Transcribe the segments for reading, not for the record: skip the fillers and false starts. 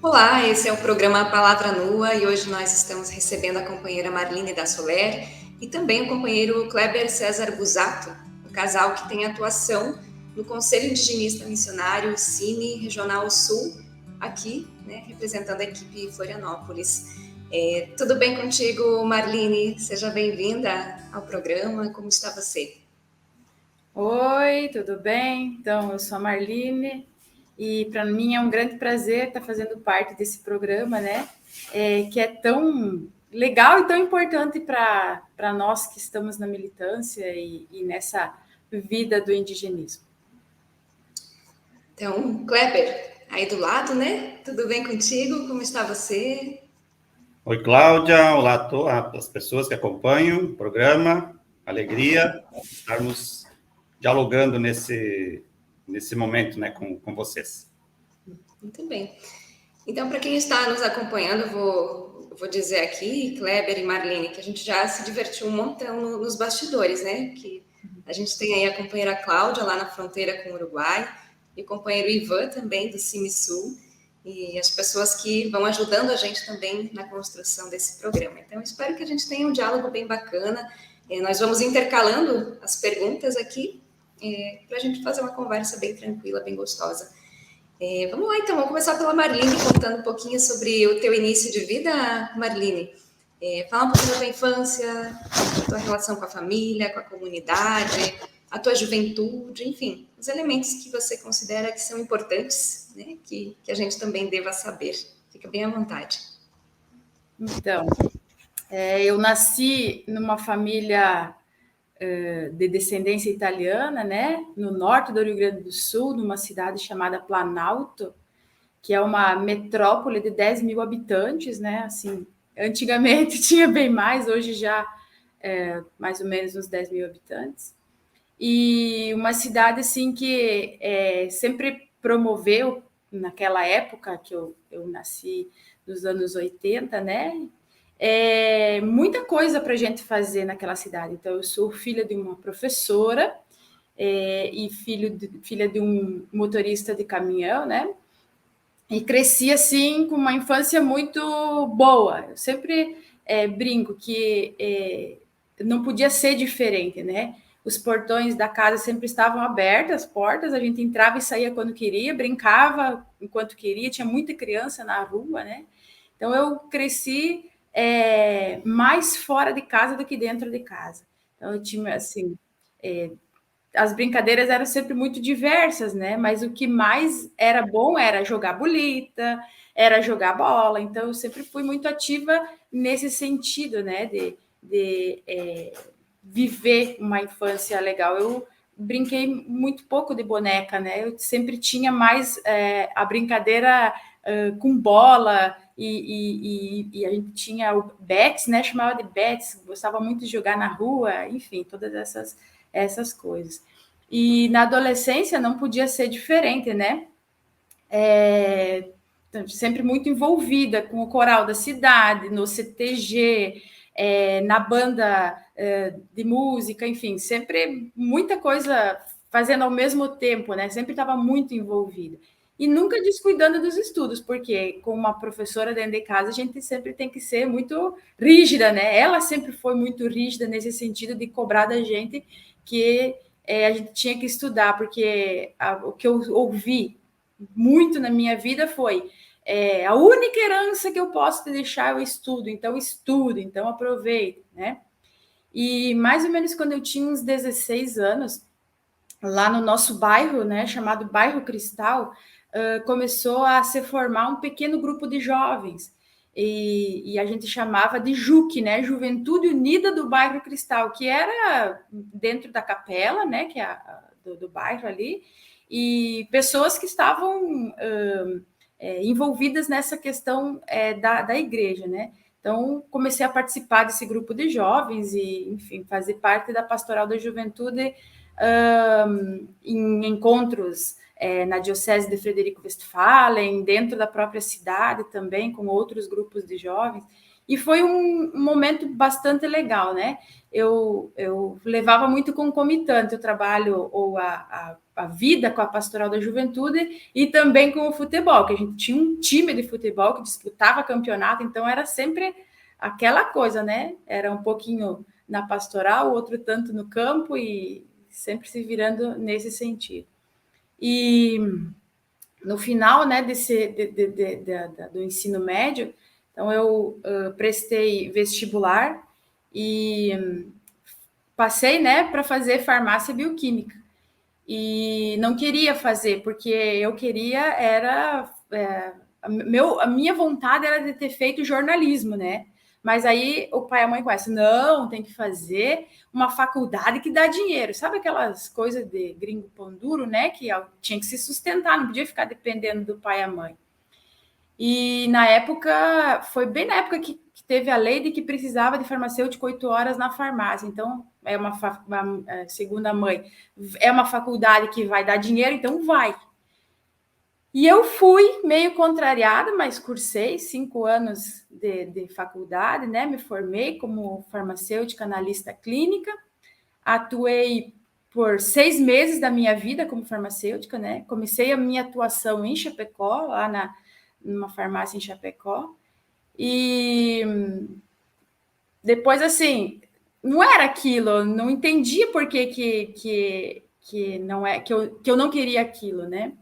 Olá, esse é o programa Palavra Nua e hoje nós estamos recebendo a companheira Marline da Soler e também o companheiro Kleber César Busato, um casal que tem atuação no Conselho Indigenista Missionário Cine Regional Sul, aqui, né, representando a equipe Florianópolis. Tudo bem contigo, Marline? Seja bem-vinda ao programa. Como está você? Oi, tudo bem? Então, eu sou a Marline e para mim é um grande prazer estar fazendo parte desse programa, né? Que é tão legal e tão importante para nós que estamos na militância e nessa vida do indigenismo. Então, Kleber, aí do lado, né? Tudo bem contigo? Como está você? Oi, Cláudia. Olá a todas as pessoas que acompanham o programa. Alegria estarmos dialogando nesse momento, né, com vocês. Muito bem. Então, para quem está nos acompanhando, eu vou dizer aqui, Kleber e Marlene, que a gente já se divertiu um montão nos bastidores, né? Que a gente tem aí a companheira Cláudia lá na fronteira com o Uruguai e o companheiro Ivan também do CIMISUL e as pessoas que vão ajudando a gente também na construção desse programa. Então, espero que a gente tenha um diálogo bem bacana. Nós vamos intercalando as perguntas aqui para a gente fazer uma conversa bem tranquila, bem gostosa. Vamos lá, então. Vamos começar pela Marline, contando um pouquinho sobre o teu início de vida, Marline. Fala um pouquinho da tua infância, a tua relação com a família, com a comunidade, a tua juventude, enfim, os elementos que você considera que são importantes, né, que a gente também deva saber. Fica bem à vontade. Então, eu nasci numa família de descendência italiana, né? No norte do Rio Grande do Sul, numa cidade chamada Planalto, que é uma metrópole de 10 mil habitantes, né? Assim, antigamente tinha bem mais, hoje já mais ou menos uns 10 mil habitantes. E uma cidade assim que sempre promoveu, naquela época que eu nasci, nos anos 80, né? Muita coisa para a gente fazer naquela cidade. Então, eu sou filha de uma professora e filha de um motorista de caminhão, né? E cresci assim com uma infância muito boa. Eu sempre brinco que não podia ser diferente, né? Os portões da casa sempre estavam abertos, as portas, a gente entrava e saía quando queria, brincava enquanto queria, tinha muita criança na rua, né? Então eu cresci mais fora de casa do que dentro de casa. Então eu tinha assim, as brincadeiras eram sempre muito diversas, né? Mas o que mais era bom era jogar bolita, era jogar bola. Então, eu sempre fui muito ativa nesse sentido, né? De viver uma infância legal. Eu brinquei muito pouco de boneca, né? Eu sempre tinha mais a brincadeira com bola e a gente tinha o bets, né? Chamava de bets, gostava muito de jogar na rua, enfim, todas essas coisas. E na adolescência não podia ser diferente, né? Sempre muito envolvida com o coral da cidade, no CTG, na banda de música, enfim, sempre muita coisa fazendo ao mesmo tempo, né? Sempre estava muito envolvida. E nunca descuidando dos estudos, porque com uma professora dentro de casa, a gente sempre tem que ser muito rígida, né? Ela sempre foi muito rígida nesse sentido de cobrar da gente que a gente tinha que estudar, porque o que eu ouvi muito na minha vida foi a única herança que eu posso te deixar é o estudo, então aproveita, né? E mais ou menos quando eu tinha uns 16 anos, lá no nosso bairro, né, chamado Bairro Cristal, começou a se formar um pequeno grupo de jovens. E a gente chamava de JUC, né, Juventude Unida do Bairro Cristal, que era dentro da capela, né, que é do bairro ali, e pessoas que estavam envolvidas nessa questão da igreja, né? Então, comecei a participar desse grupo de jovens e, enfim, fazer parte da Pastoral da Juventude em encontros na Diocese de Frederico Westphalen, dentro da própria cidade também, com outros grupos de jovens. E foi um momento bastante legal, né? Eu levava muito concomitante o trabalho ou a vida com a Pastoral da Juventude e também com o futebol, que a gente tinha um time de futebol que disputava campeonato, então era sempre aquela coisa, né? Era um pouquinho na pastoral, outro tanto no campo e sempre se virando nesse sentido. E no final, né, do ensino médio, então eu prestei vestibular e passei, né, para fazer farmácia bioquímica. E não queria fazer, porque eu queria a minha vontade era de ter feito jornalismo, né? Mas aí o pai e a mãe conhecem, não, tem que fazer uma faculdade que dá dinheiro. Sabe aquelas coisas de gringo pão duro, né? Que tinha que se sustentar, não podia ficar dependendo do pai e a mãe. E na época, foi bem na época que teve a lei de que precisava de farmacêutico 8 horas na farmácia. Então, segundo a mãe, é uma faculdade que vai dar dinheiro, então vai. E eu fui meio contrariada, mas cursei 5 anos de faculdade, né? Me formei como farmacêutica analista clínica, atuei por 6 meses da minha vida como farmacêutica, né? Comecei a minha atuação em Chapecó, lá numa farmácia em Chapecó, e depois, assim, não era aquilo, não entendia por que não é, que eu não queria aquilo, né?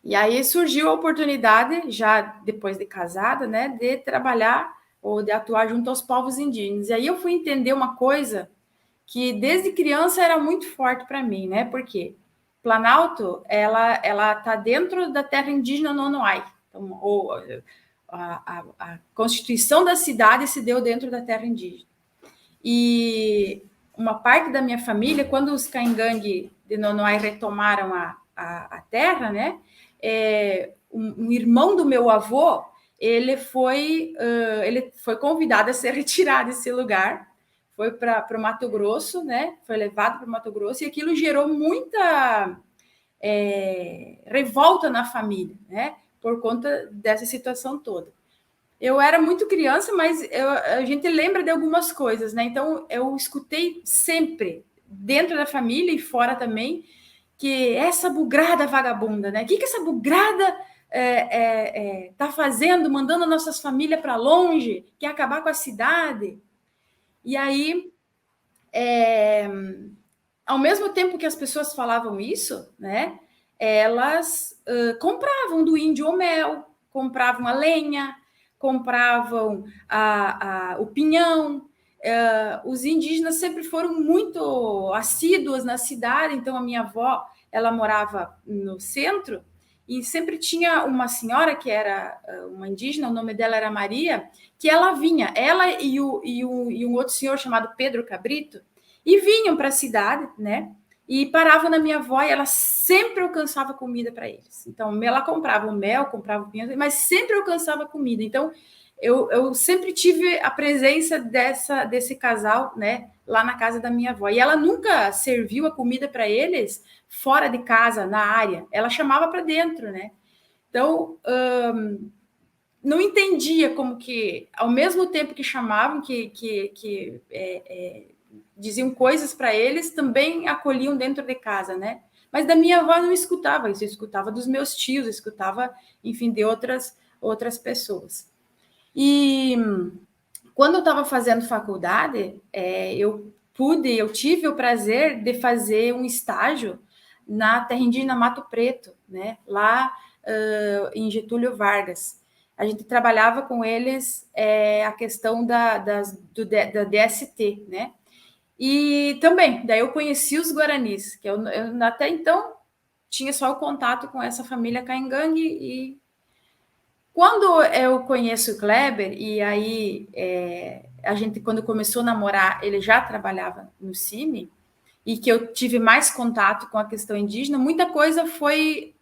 E aí surgiu a oportunidade, já depois de casada, né, de trabalhar ou de atuar junto aos povos indígenas. E aí eu fui entender uma coisa que desde criança era muito forte para mim, né? Porque Planalto, ela tá dentro da terra indígena Nonoai. Então, a constituição da cidade se deu dentro da terra indígena. E uma parte da minha família, quando os Caingangue de Nonoai retomaram a terra, né? Um irmão do meu avô, ele foi convidado a ser retirado desse lugar, foi para o Mato Grosso, né? Foi levado para o Mato Grosso e aquilo gerou muita revolta na família, né? Por conta dessa situação toda. Eu era muito criança, mas a gente lembra de algumas coisas, né? Então, eu escutei sempre, dentro da família e fora também, que essa bugrada vagabunda, né? O que essa bugrada tá fazendo, mandando nossas famílias para longe, quer acabar com a cidade? E aí, ao mesmo tempo que as pessoas falavam isso, né? Elas compravam do índio o mel, compravam a lenha, compravam o pinhão. Os indígenas sempre foram muito assíduos na cidade, então a minha avó, ela morava no centro e sempre tinha uma senhora que era uma indígena, o nome dela era Maria, que ela vinha, ela e um outro senhor chamado Pedro Cabrito, e vinham para a cidade, né? E paravam na minha avó e ela sempre alcançava comida para eles. Então, ela comprava o mel, comprava o pinhão, mas sempre alcançava comida. Então, eu sempre tive a presença desse casal, né, lá na casa da minha avó. E ela nunca serviu a comida para eles fora de casa, na área. Ela chamava para dentro, né? Então, não entendia como que, ao mesmo tempo que chamavam, diziam coisas para eles, também acolhiam dentro de casa, né? Mas da minha avó eu não escutava isso, eu escutava dos meus tios, eu escutava, enfim, de outras pessoas. E quando eu estava fazendo faculdade, eu tive o prazer de fazer um estágio na terra indígena Mato Preto, né? Lá em Getúlio Vargas. A gente trabalhava com eles a questão da DST, né? E também, daí eu conheci os Guaranis, que eu até então tinha só o contato com essa família Caingangue. E quando eu conheço o Kleber, e aí a gente, quando começou a namorar, ele já trabalhava no CIMI, e que eu tive mais contato com a questão indígena, muita coisa foi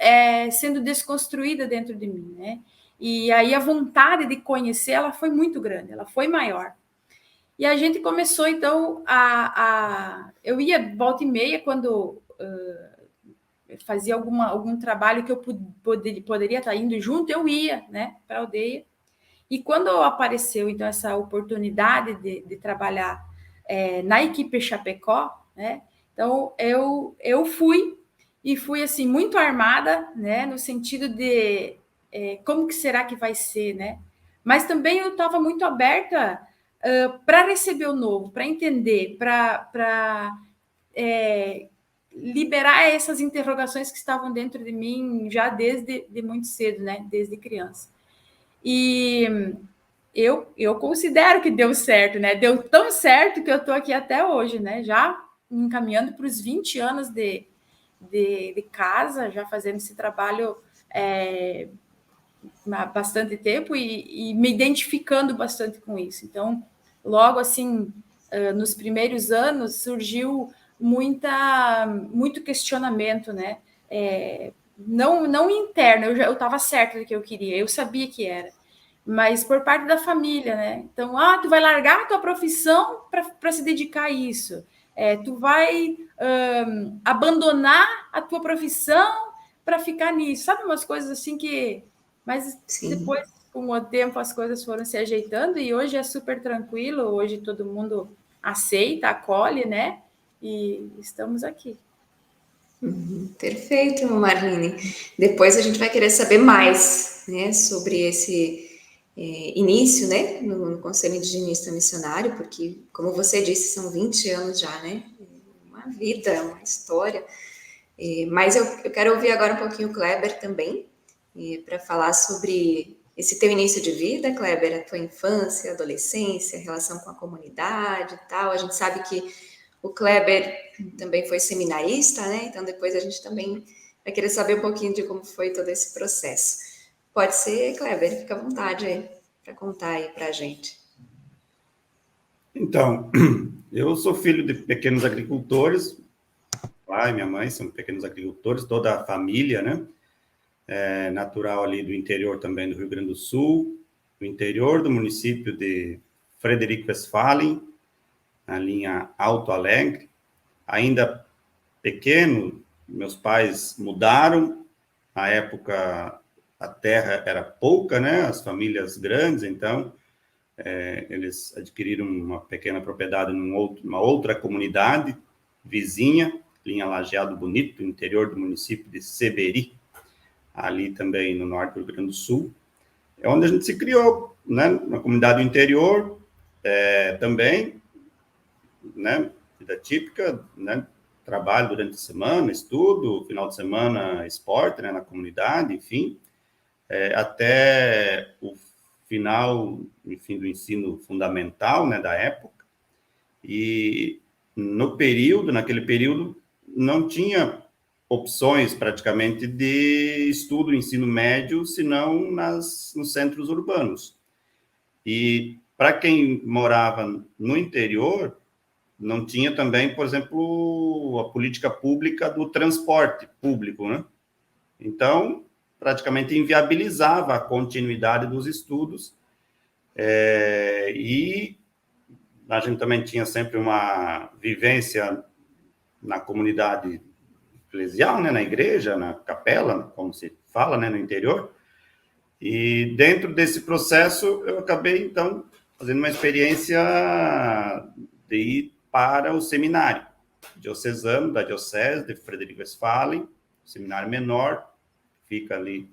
sendo desconstruída dentro de mim, né? E aí a vontade de conhecer, ela foi muito grande, ela foi maior. E a gente começou, então, eu ia volta e meia, quando fazia algum trabalho que eu poderia estar indo junto, eu ia, né, para a aldeia. E quando apareceu, então, essa oportunidade de trabalhar na equipe Chapecó, né? Então, eu fui, e fui, assim, muito armada, né? No sentido de como que será que vai ser, né? Mas também eu estava muito aberta para receber o novo, para entender, para liberar essas interrogações que estavam dentro de mim já desde muito cedo, né? Desde criança. E eu considero que deu certo, né? Deu tão certo que eu estou aqui até hoje, né? Já encaminhando para os 20 anos de casa, já fazendo esse trabalho há bastante tempo e me identificando bastante com isso. Então, logo assim, nos primeiros anos, surgiu muito questionamento, né? Não interno, eu estava certa do que eu queria, eu sabia que era, mas por parte da família, né? Então, tu vai largar a tua profissão para se dedicar a isso. Tu vai abandonar a tua profissão para ficar nisso. Sabe, umas coisas assim que... Mas Sim. depois, com o tempo, as coisas foram se ajeitando e hoje é super tranquilo, hoje todo mundo aceita, acolhe, né? E estamos aqui. Perfeito, Marlene. Depois a gente vai querer saber mais, né, sobre esse início, né, no Conselho Indigenista Missionário, porque, como você disse, são 20 anos já, né? Uma vida, uma história. Mas eu quero ouvir agora um pouquinho o Kleber também, para falar sobre esse teu início de vida, Kleber, a tua infância, adolescência, relação com a comunidade e tal. A gente sabe que o Kleber também foi seminarista, né? Então depois a gente também vai querer saber um pouquinho de como foi todo esse processo. Pode ser, Kleber, fica à vontade aí para contar aí para a gente. Então, eu sou filho de pequenos agricultores, pai e minha mãe são pequenos agricultores, toda a família, né? Natural ali do interior também do Rio Grande do Sul, do interior do município de Frederico Westphalen, na linha Alto Alegre. Ainda pequeno, meus pais mudaram, na época a terra era pouca, né? As famílias grandes, então eles adquiriram uma pequena propriedade numa outra comunidade vizinha, linha Lajeado Bonito, interior do município de Seberi, ali também no norte do Rio Grande do Sul. É onde a gente se criou, né? Na comunidade do interior também, né? Vida típica, né? Trabalho durante a semana, estudo, final de semana, esporte, né? Na comunidade, enfim. Até o final, enfim, do ensino fundamental, né? Da época. E naquele período, não tinha opções praticamente de estudo, ensino médio, senão nos centros urbanos. E para quem morava no interior, não tinha também, por exemplo, a política pública do transporte público, né? Então, praticamente inviabilizava a continuidade dos estudos. E a gente também tinha sempre uma vivência na comunidade eclesial, né, na igreja, na capela, como se fala, né, no interior. E dentro desse processo, eu acabei, então, fazendo uma experiência de ir para o seminário diocesano da Diocese de Frederico Westphalen, seminário menor, fica ali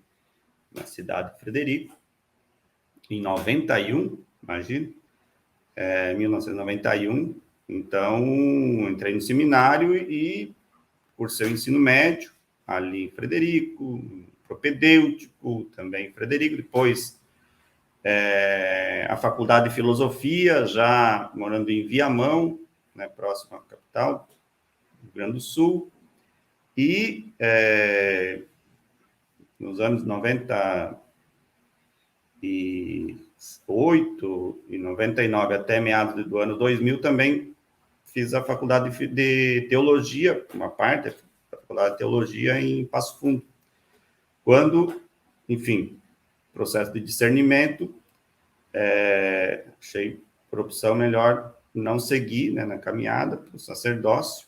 na cidade de Frederico, em 91, imagina, 1991. Então, entrei no seminário e cursei o ensino médio ali em Frederico, propedêutico também em Frederico, depois a faculdade de filosofia, já morando em Viamão, né, próximo à capital, Rio Grande do Sul, e nos anos 98 e 99 até meados do ano 2000 também fiz a faculdade de teologia, uma parte da faculdade de teologia em Passo Fundo. Quando, enfim, processo de discernimento, achei por opção melhor não seguir, né, na caminhada para o sacerdócio.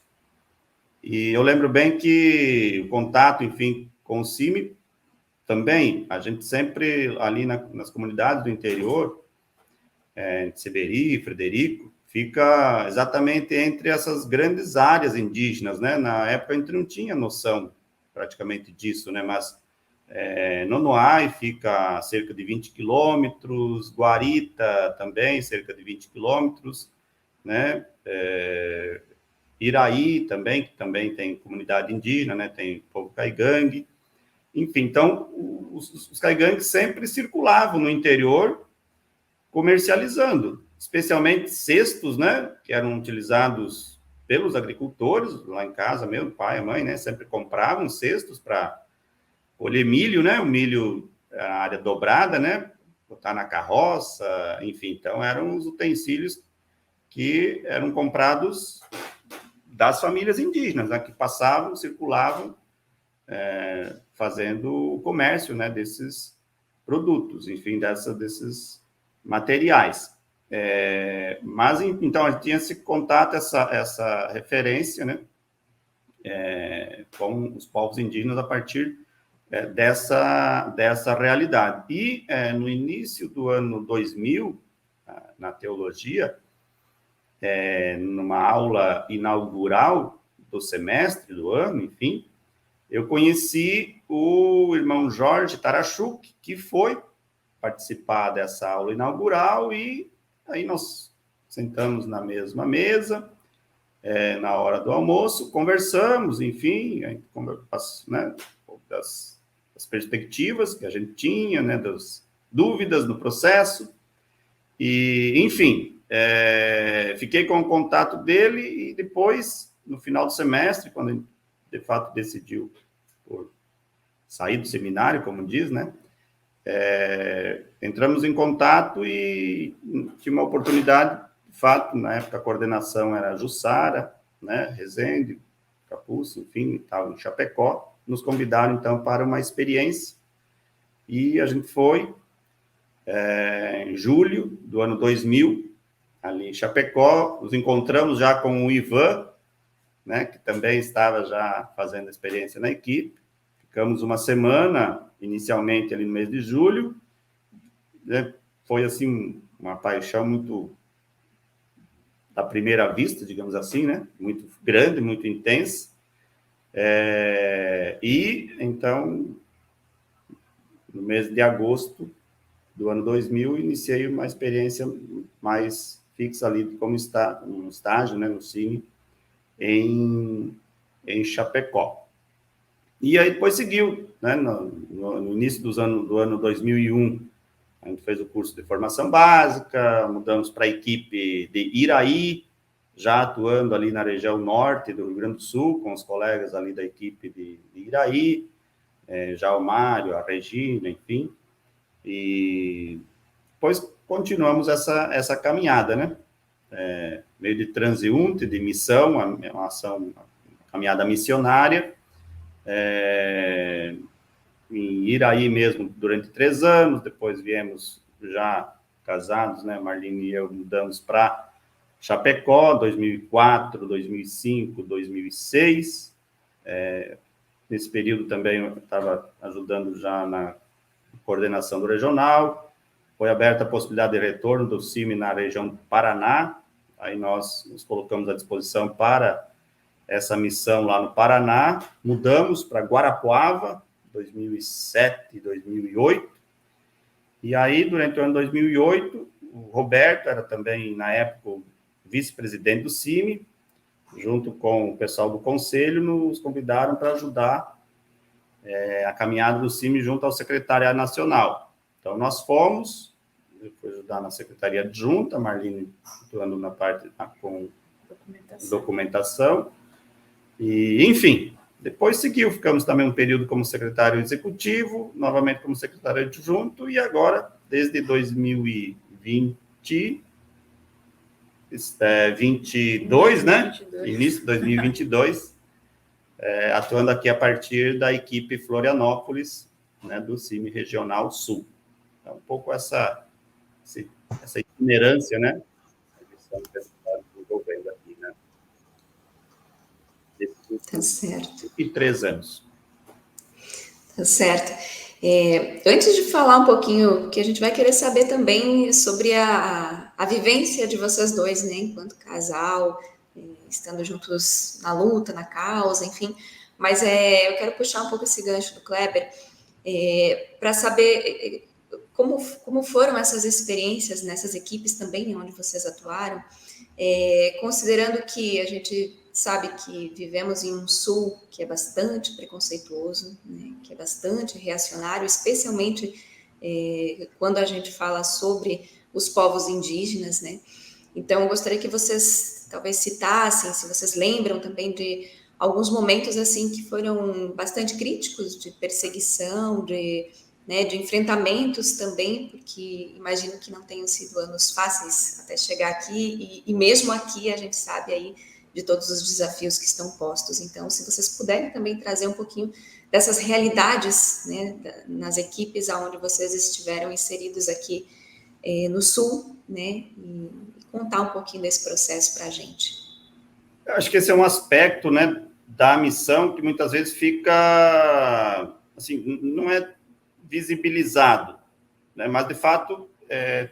E eu lembro bem que o contato, enfim, com o CIMI também, a gente sempre, ali nas comunidades do interior, de Seberi, Frederico, fica exatamente entre essas grandes áreas indígenas, né? Na época a gente não tinha noção praticamente disso, né? Mas Nonoai fica a cerca de 20 quilômetros, Guarita também, cerca de 20 quilômetros, né? Iraí também, que também tem comunidade indígena, né? Tem povo caigangue. Enfim, então, os caigangues sempre circulavam no interior comercializando, especialmente cestos, né? Que eram utilizados pelos agricultores, lá em casa mesmo, pai e mãe, né? Sempre compravam cestos para colher milho, né? O milho, a área dobrada, né? Botar na carroça, enfim. Então, eram os utensílios que eram comprados das famílias indígenas, né? Que passavam, circulavam, fazendo o comércio, né? Desses produtos, enfim, desses materiais. Mas, então, a gente tinha esse contato, essa referência, né? Com os povos indígenas a partir dessa realidade. E no início do ano 2000, na teologia, numa aula inaugural do semestre, do ano, enfim, eu conheci o irmão Jorge Tarachuk, que foi participar dessa aula inaugural, e aí nós sentamos na mesma mesa, na hora do almoço, conversamos, enfim, né, das perspectivas que a gente tinha, né, das dúvidas no processo, e, enfim, fiquei com o contato dele, e depois, no final do semestre, quando ele, de fato, decidiu por sair do seminário, como diz, né, entramos em contato e tinha uma oportunidade, de fato, na época a coordenação era Jussara, né, Rezende, Capuz, enfim, estava em Chapecó, nos convidaram, então, para uma experiência, e a gente foi em julho do ano 2000, ali em Chapecó, nos encontramos já com o Ivan, né, que também estava já fazendo experiência na equipe, ficamos uma semana, inicialmente ali no mês de julho, né, foi assim uma paixão muito à primeira vista, digamos assim, né, muito grande, muito intensa, e então no mês de agosto do ano 2000 iniciei uma experiência mais fixa ali como um estágio, né, no Cine em Chapecó. E aí depois seguiu, né, no início do ano 2001, a gente fez o curso de formação básica, mudamos para a equipe de Iraí, já atuando ali na região norte do Rio Grande do Sul, com os colegas ali da equipe de Iraí, já o Mário, a Regina, enfim. E depois continuamos essa caminhada, né? Meio de transeunte, de missão, uma caminhada missionária, em Iraí mesmo durante 3 anos, depois viemos já casados, né, Marlene e eu mudamos para Chapecó, 2004, 2005, 2006, nesse período também eu estava ajudando já na coordenação do regional, foi aberta a possibilidade de retorno do CIMI na região do Paraná, aí nós nos colocamos à disposição para essa missão lá no Paraná, mudamos para Guarapuava, 2007, 2008, e aí, durante o ano 2008, o Roberto era também, na época, o vice-presidente do CIMI, junto com o pessoal do conselho, nos convidaram para ajudar a caminhada do CIMI junto ao Secretariado Nacional. Então, nós fomos, eu fui ajudar na Secretaria Adjunta, a Marlene atuando na parte com documentação, e, enfim, depois seguiu, ficamos também um período como secretário executivo, novamente como secretário adjunto, e agora, desde 2020, 22, né? 22. Início de 2022, atuando aqui a partir da equipe Florianópolis, né, do CIMI Regional Sul. Então, um pouco essa itinerância, né? Desenvolvendo aqui, né? Tá certo. E 3 anos. Certo. Antes de falar um pouquinho, que a gente vai querer saber também sobre a vivência de vocês dois, né, enquanto casal, estando juntos na luta, na causa, enfim. Mas eu quero puxar um pouco esse gancho do Kleber, para saber como foram essas experiências nessas equipes também onde vocês atuaram, considerando que a gente sabe que vivemos em um sul que é bastante preconceituoso, né, que é bastante reacionário, especialmente quando a gente fala sobre os povos indígenas, né? Então, eu gostaria que vocês talvez citassem, se vocês lembram também de alguns momentos assim que foram bastante críticos, de perseguição, né, de enfrentamentos também, porque imagino que não tenham sido anos fáceis até chegar aqui, e mesmo aqui a gente sabe aí de todos os desafios que estão postos. Então, se vocês puderem também trazer um pouquinho dessas realidades, né, nas equipes aonde vocês estiveram inseridos aqui no Sul, né, e contar um pouquinho desse processo para a gente. Eu acho que esse é um aspecto, né, da missão que muitas vezes fica, assim, não é visibilizado, né, mas, de fato,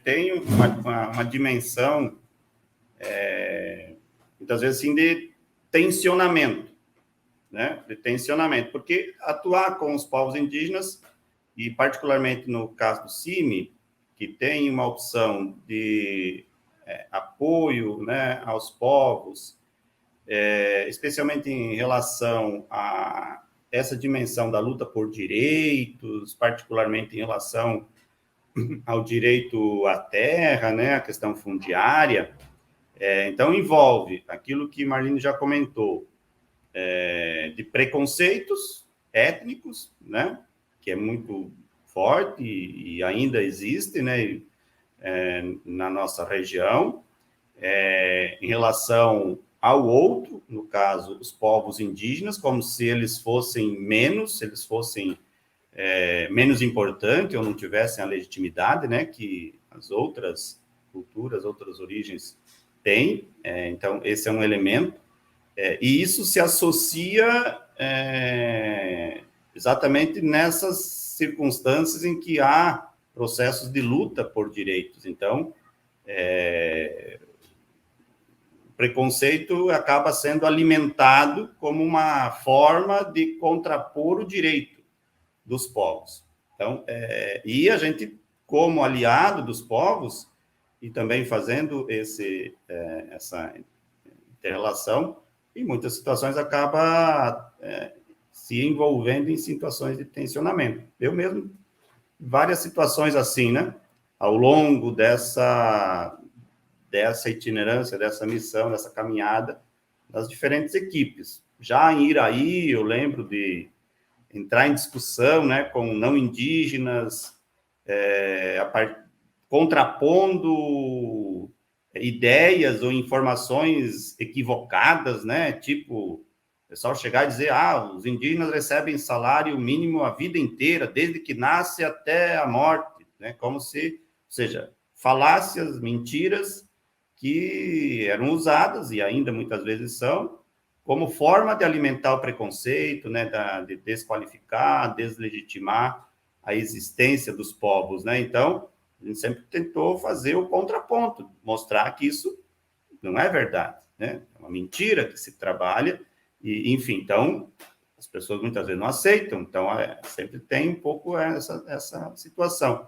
tem uma dimensão, muitas vezes, assim, de tensionamento, né, porque atuar com os povos indígenas, e particularmente no caso do CIMI, que tem uma opção de apoio, né, aos povos, especialmente em relação a essa dimensão da luta por direitos, particularmente em relação ao direito à terra, né, a questão fundiária. Então, envolve aquilo que Marlene já comentou, de preconceitos étnicos, né, que é muito forte e ainda existe, né, na nossa região, em relação ao outro, no caso, os povos indígenas, como se eles fossem menos, menos importantes ou não tivessem a legitimidade, né, que as outras culturas, outras origens têm. Então, esse é um elemento. E isso se associa exatamente nessas circunstâncias em que há processos de luta por direitos. Então, o preconceito acaba sendo alimentado como uma forma de contrapor o direito dos povos. Então, e a gente, como aliado dos povos, e também fazendo essa interrelação, em muitas situações acaba se envolvendo em situações de tensionamento. Eu mesmo, várias situações assim, né? Ao longo dessa itinerância, dessa missão, dessa caminhada, das diferentes equipes. Já em Iraí, eu lembro de entrar em discussão, né, com não indígenas, contrapondo ideias ou informações equivocadas, né, tipo, o pessoal chegar e dizer, os indígenas recebem salário mínimo a vida inteira, desde que nasce até a morte, né, como se, ou seja, falácias, mentiras que eram usadas, e ainda muitas vezes são, como forma de alimentar o preconceito, né, de desqualificar, deslegitimar a existência dos povos, né? Então, a gente sempre tentou fazer o contraponto, mostrar que isso não é verdade, né? É uma mentira que se trabalha, e, enfim, então, as pessoas muitas vezes não aceitam, então, sempre tem um pouco essa situação.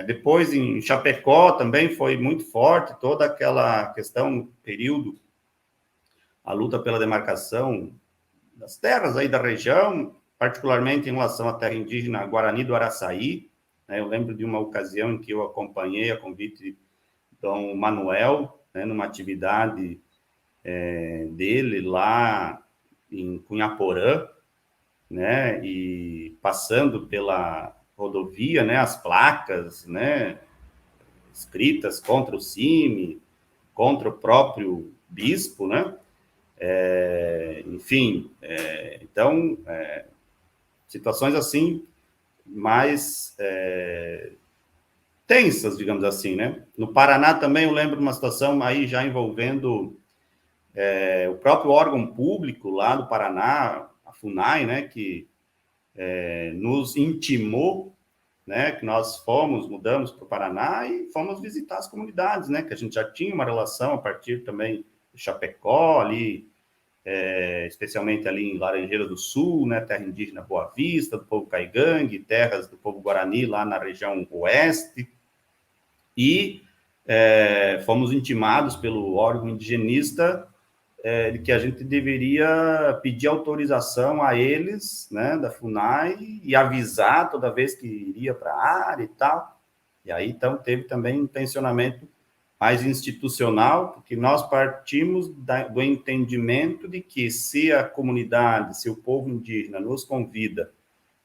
Depois, em Chapecó, também foi muito forte toda aquela questão, período, a luta pela demarcação das terras aí da região, particularmente em relação à terra indígena Guarani do Araçaí, né? Eu lembro de uma ocasião em que eu acompanhei a convite de Dom Manuel, né, numa atividade dele lá em Cunhaporã, né, e passando pela rodovia, né, as placas, né, escritas contra o CIMI, contra o próprio bispo, né, enfim, então, situações assim, mais tensas, digamos assim, né? No Paraná também eu lembro de uma situação aí já envolvendo o próprio órgão público lá do Paraná, a FUNAI, né, que nos intimou, né, que nós mudamos para o Paraná e fomos visitar as comunidades, né, que a gente já tinha uma relação a partir também de Chapecó, ali, especialmente ali em Laranjeira do Sul, né, terra indígena Boa Vista, do povo Caigangue, terras do povo Guarani lá na região oeste, e fomos intimados pelo órgão indigenista de que a gente deveria pedir autorização a eles, né, da FUNAI, e avisar toda vez que iria para a área e tal. E aí, então, teve também um tensionamento mais institucional, porque nós partimos do entendimento de que se a comunidade, se o povo indígena nos convida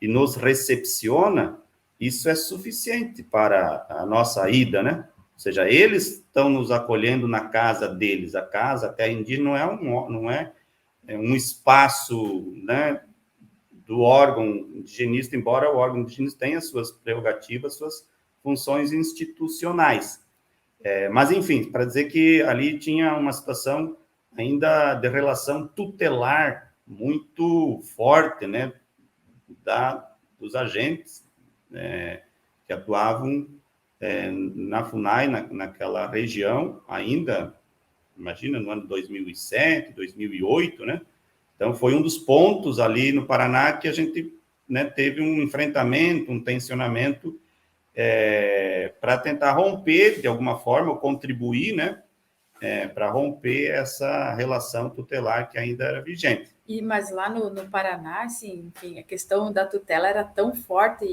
e nos recepciona, isso é suficiente para a nossa ida, né? Ou seja, eles estão nos acolhendo na casa deles. A terra indígena não é um espaço, né, do órgão indigenista, embora o órgão indigenista tenha suas prerrogativas, suas funções institucionais. Mas, enfim, para dizer que ali tinha uma situação ainda de relação tutelar muito forte, né, dos agentes que atuavam na FUNAI, naquela região, ainda, imagina, no ano 2007, 2008, né? Então, foi um dos pontos ali no Paraná que a gente, né, teve um enfrentamento, um tensionamento para tentar romper, de alguma forma, ou contribuir, né, para romper essa relação tutelar que ainda era vigente. Mas lá no Paraná, assim, enfim, a questão da tutela era tão forte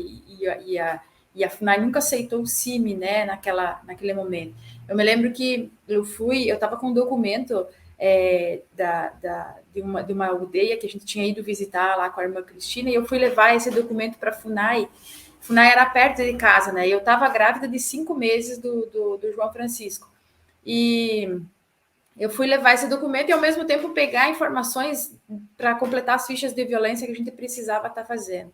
e a FUNAI nunca aceitou o CIMI, né, naquele momento. Eu me lembro que eu estava com um documento de uma aldeia que a gente tinha ido visitar lá com a irmã Cristina, e eu fui levar esse documento para a FUNAI. FUNAI era perto de casa, né, e eu estava grávida de 5 meses do João Francisco. E eu fui levar esse documento e, ao mesmo tempo, pegar informações para completar as fichas de violência que a gente precisava estar fazendo.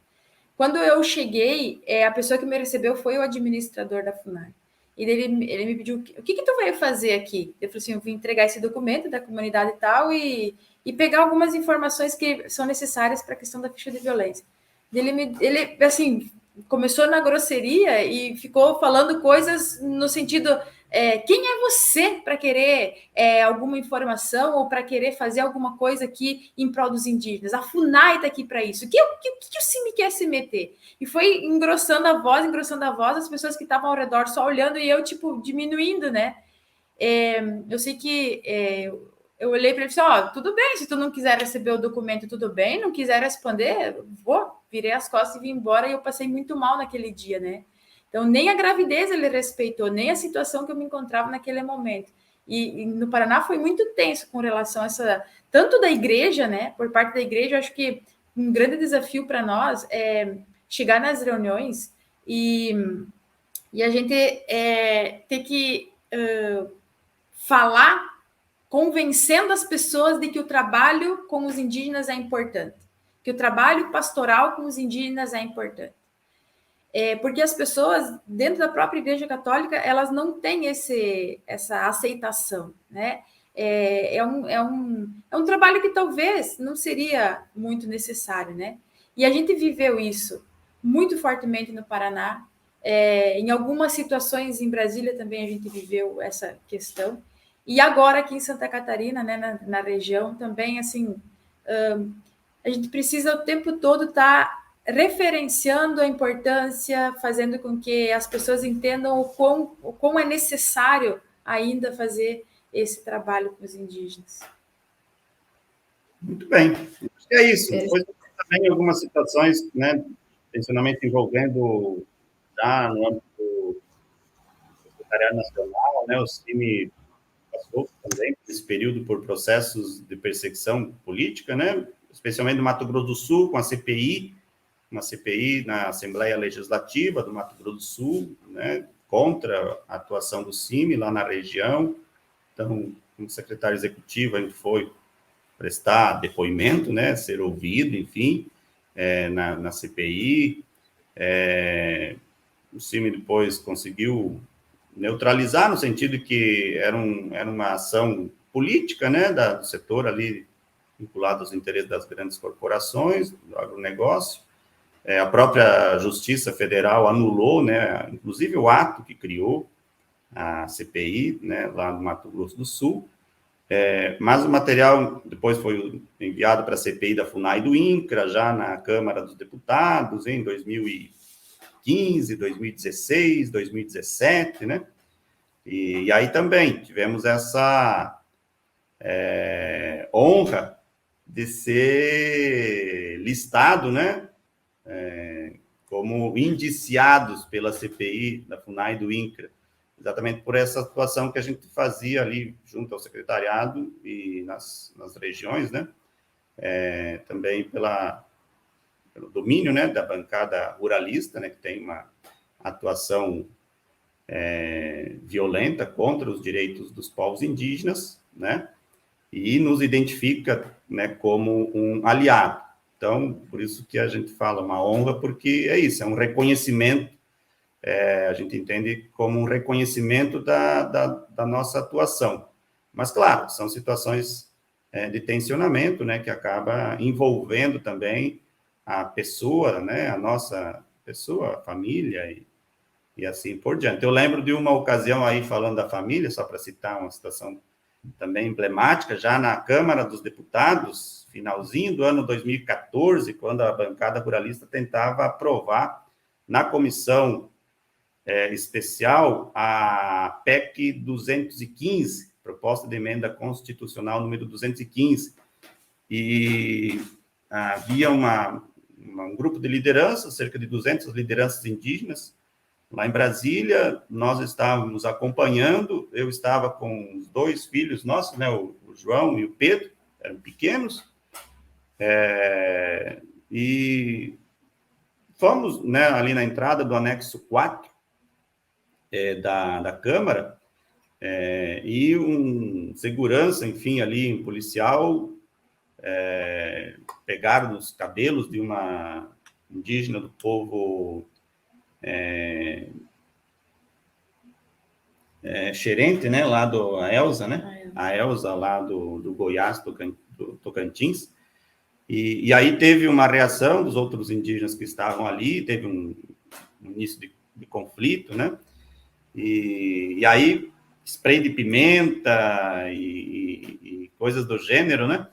Quando eu cheguei, a pessoa que me recebeu foi o administrador da FUNAI. E ele me pediu, o que tu veio fazer aqui? Eu falei assim, eu vim entregar esse documento da comunidade e tal e pegar algumas informações que são necessárias para a questão da ficha de violência. Ele, assim, começou na grosseria e ficou falando coisas no sentido... quem é você para querer alguma informação ou para querer fazer alguma coisa aqui em prol dos indígenas? A FUNAI está aqui para isso. O que o CIMI quer se meter? E foi engrossando a voz, as pessoas que estavam ao redor só olhando e eu, tipo, diminuindo, né? Eu sei que eu olhei para ele e disse, tudo bem, se tu não quiser receber o documento, tudo bem, não quiser responder, virei as costas e vim embora, e eu passei muito mal naquele dia, né? Então, nem a gravidez ele respeitou, nem a situação que eu me encontrava naquele momento. E no Paraná foi muito tenso com relação a essa... Tanto da igreja, né? Por parte da igreja, eu acho que um grande desafio para nós é chegar nas reuniões e a gente ter que falar convencendo as pessoas de que o trabalho com os indígenas é importante, que o trabalho pastoral com os indígenas é importante. Porque as pessoas, dentro da própria Igreja Católica, elas não têm essa aceitação, né? É um trabalho que talvez não seria muito necessário, né? E a gente viveu isso muito fortemente no Paraná. Em algumas situações em Brasília também a gente viveu essa questão. E agora aqui em Santa Catarina, né, na região, também, assim, a gente precisa o tempo todo estar referenciando a importância, fazendo com que as pessoas entendam o quão é necessário ainda fazer esse trabalho com os indígenas. Muito bem, é isso. Depois também algumas situações, né, tensionamento envolvendo já no âmbito do Secretariado Nacional, né, o CIMI passou também nesse período por processos de perseguição política, né, especialmente no Mato Grosso do Sul, com a CPI, uma CPI na Assembleia Legislativa do Mato Grosso do Sul, né, contra a atuação do CIMI lá na região. Então, como secretário executivo, a gente foi prestar depoimento, né, ser ouvido, enfim, na CPI. O CIMI depois conseguiu neutralizar, no sentido que era uma ação política, né, do setor ali vinculado aos interesses das grandes corporações, do agronegócio. a própria Justiça Federal anulou, né, inclusive o ato que criou a CPI, né, lá no Mato Grosso do Sul, mas o material depois foi enviado para a CPI da FUNAI do INCRA, já na Câmara dos Deputados, em 2015, 2016, 2017, né? E aí também tivemos essa honra de ser listado, né? Como indiciados pela CPI da FUNAI do INCRA, exatamente por essa atuação que a gente fazia ali junto ao secretariado e nas regiões, né? Também pelo domínio, né, da bancada ruralista, né, que tem uma atuação violenta contra os direitos dos povos indígenas, né? E nos identifica, né, como um aliado. Então, por isso que a gente fala uma honra, porque é isso, é um reconhecimento, a gente entende como um reconhecimento da nossa atuação. Mas, claro, são situações de tensionamento, né, que acaba envolvendo também a pessoa, né, a nossa pessoa, a família e assim por diante. Eu lembro de uma ocasião aí, falando da família, só para citar uma situação também emblemática, já na Câmara dos Deputados, finalzinho do ano 2014, quando a bancada ruralista tentava aprovar na comissão especial a PEC 215, proposta de emenda constitucional número 215, e havia um grupo de lideranças, cerca de 200 lideranças indígenas, lá em Brasília. Nós estávamos acompanhando, eu estava com os 2 filhos nossos, né, o João e o Pedro, eram pequenos, e fomos, né, ali na entrada do anexo 4 da Câmara, e um segurança, enfim, ali, um policial, pegaram os cabelos de uma indígena do povo Xerente, né, lá a Elza, né, a Elza lá do Goiás, do Tocantins, e aí teve uma reação dos outros indígenas que estavam ali, teve um início de conflito, né, e aí spray de pimenta e coisas do gênero, né,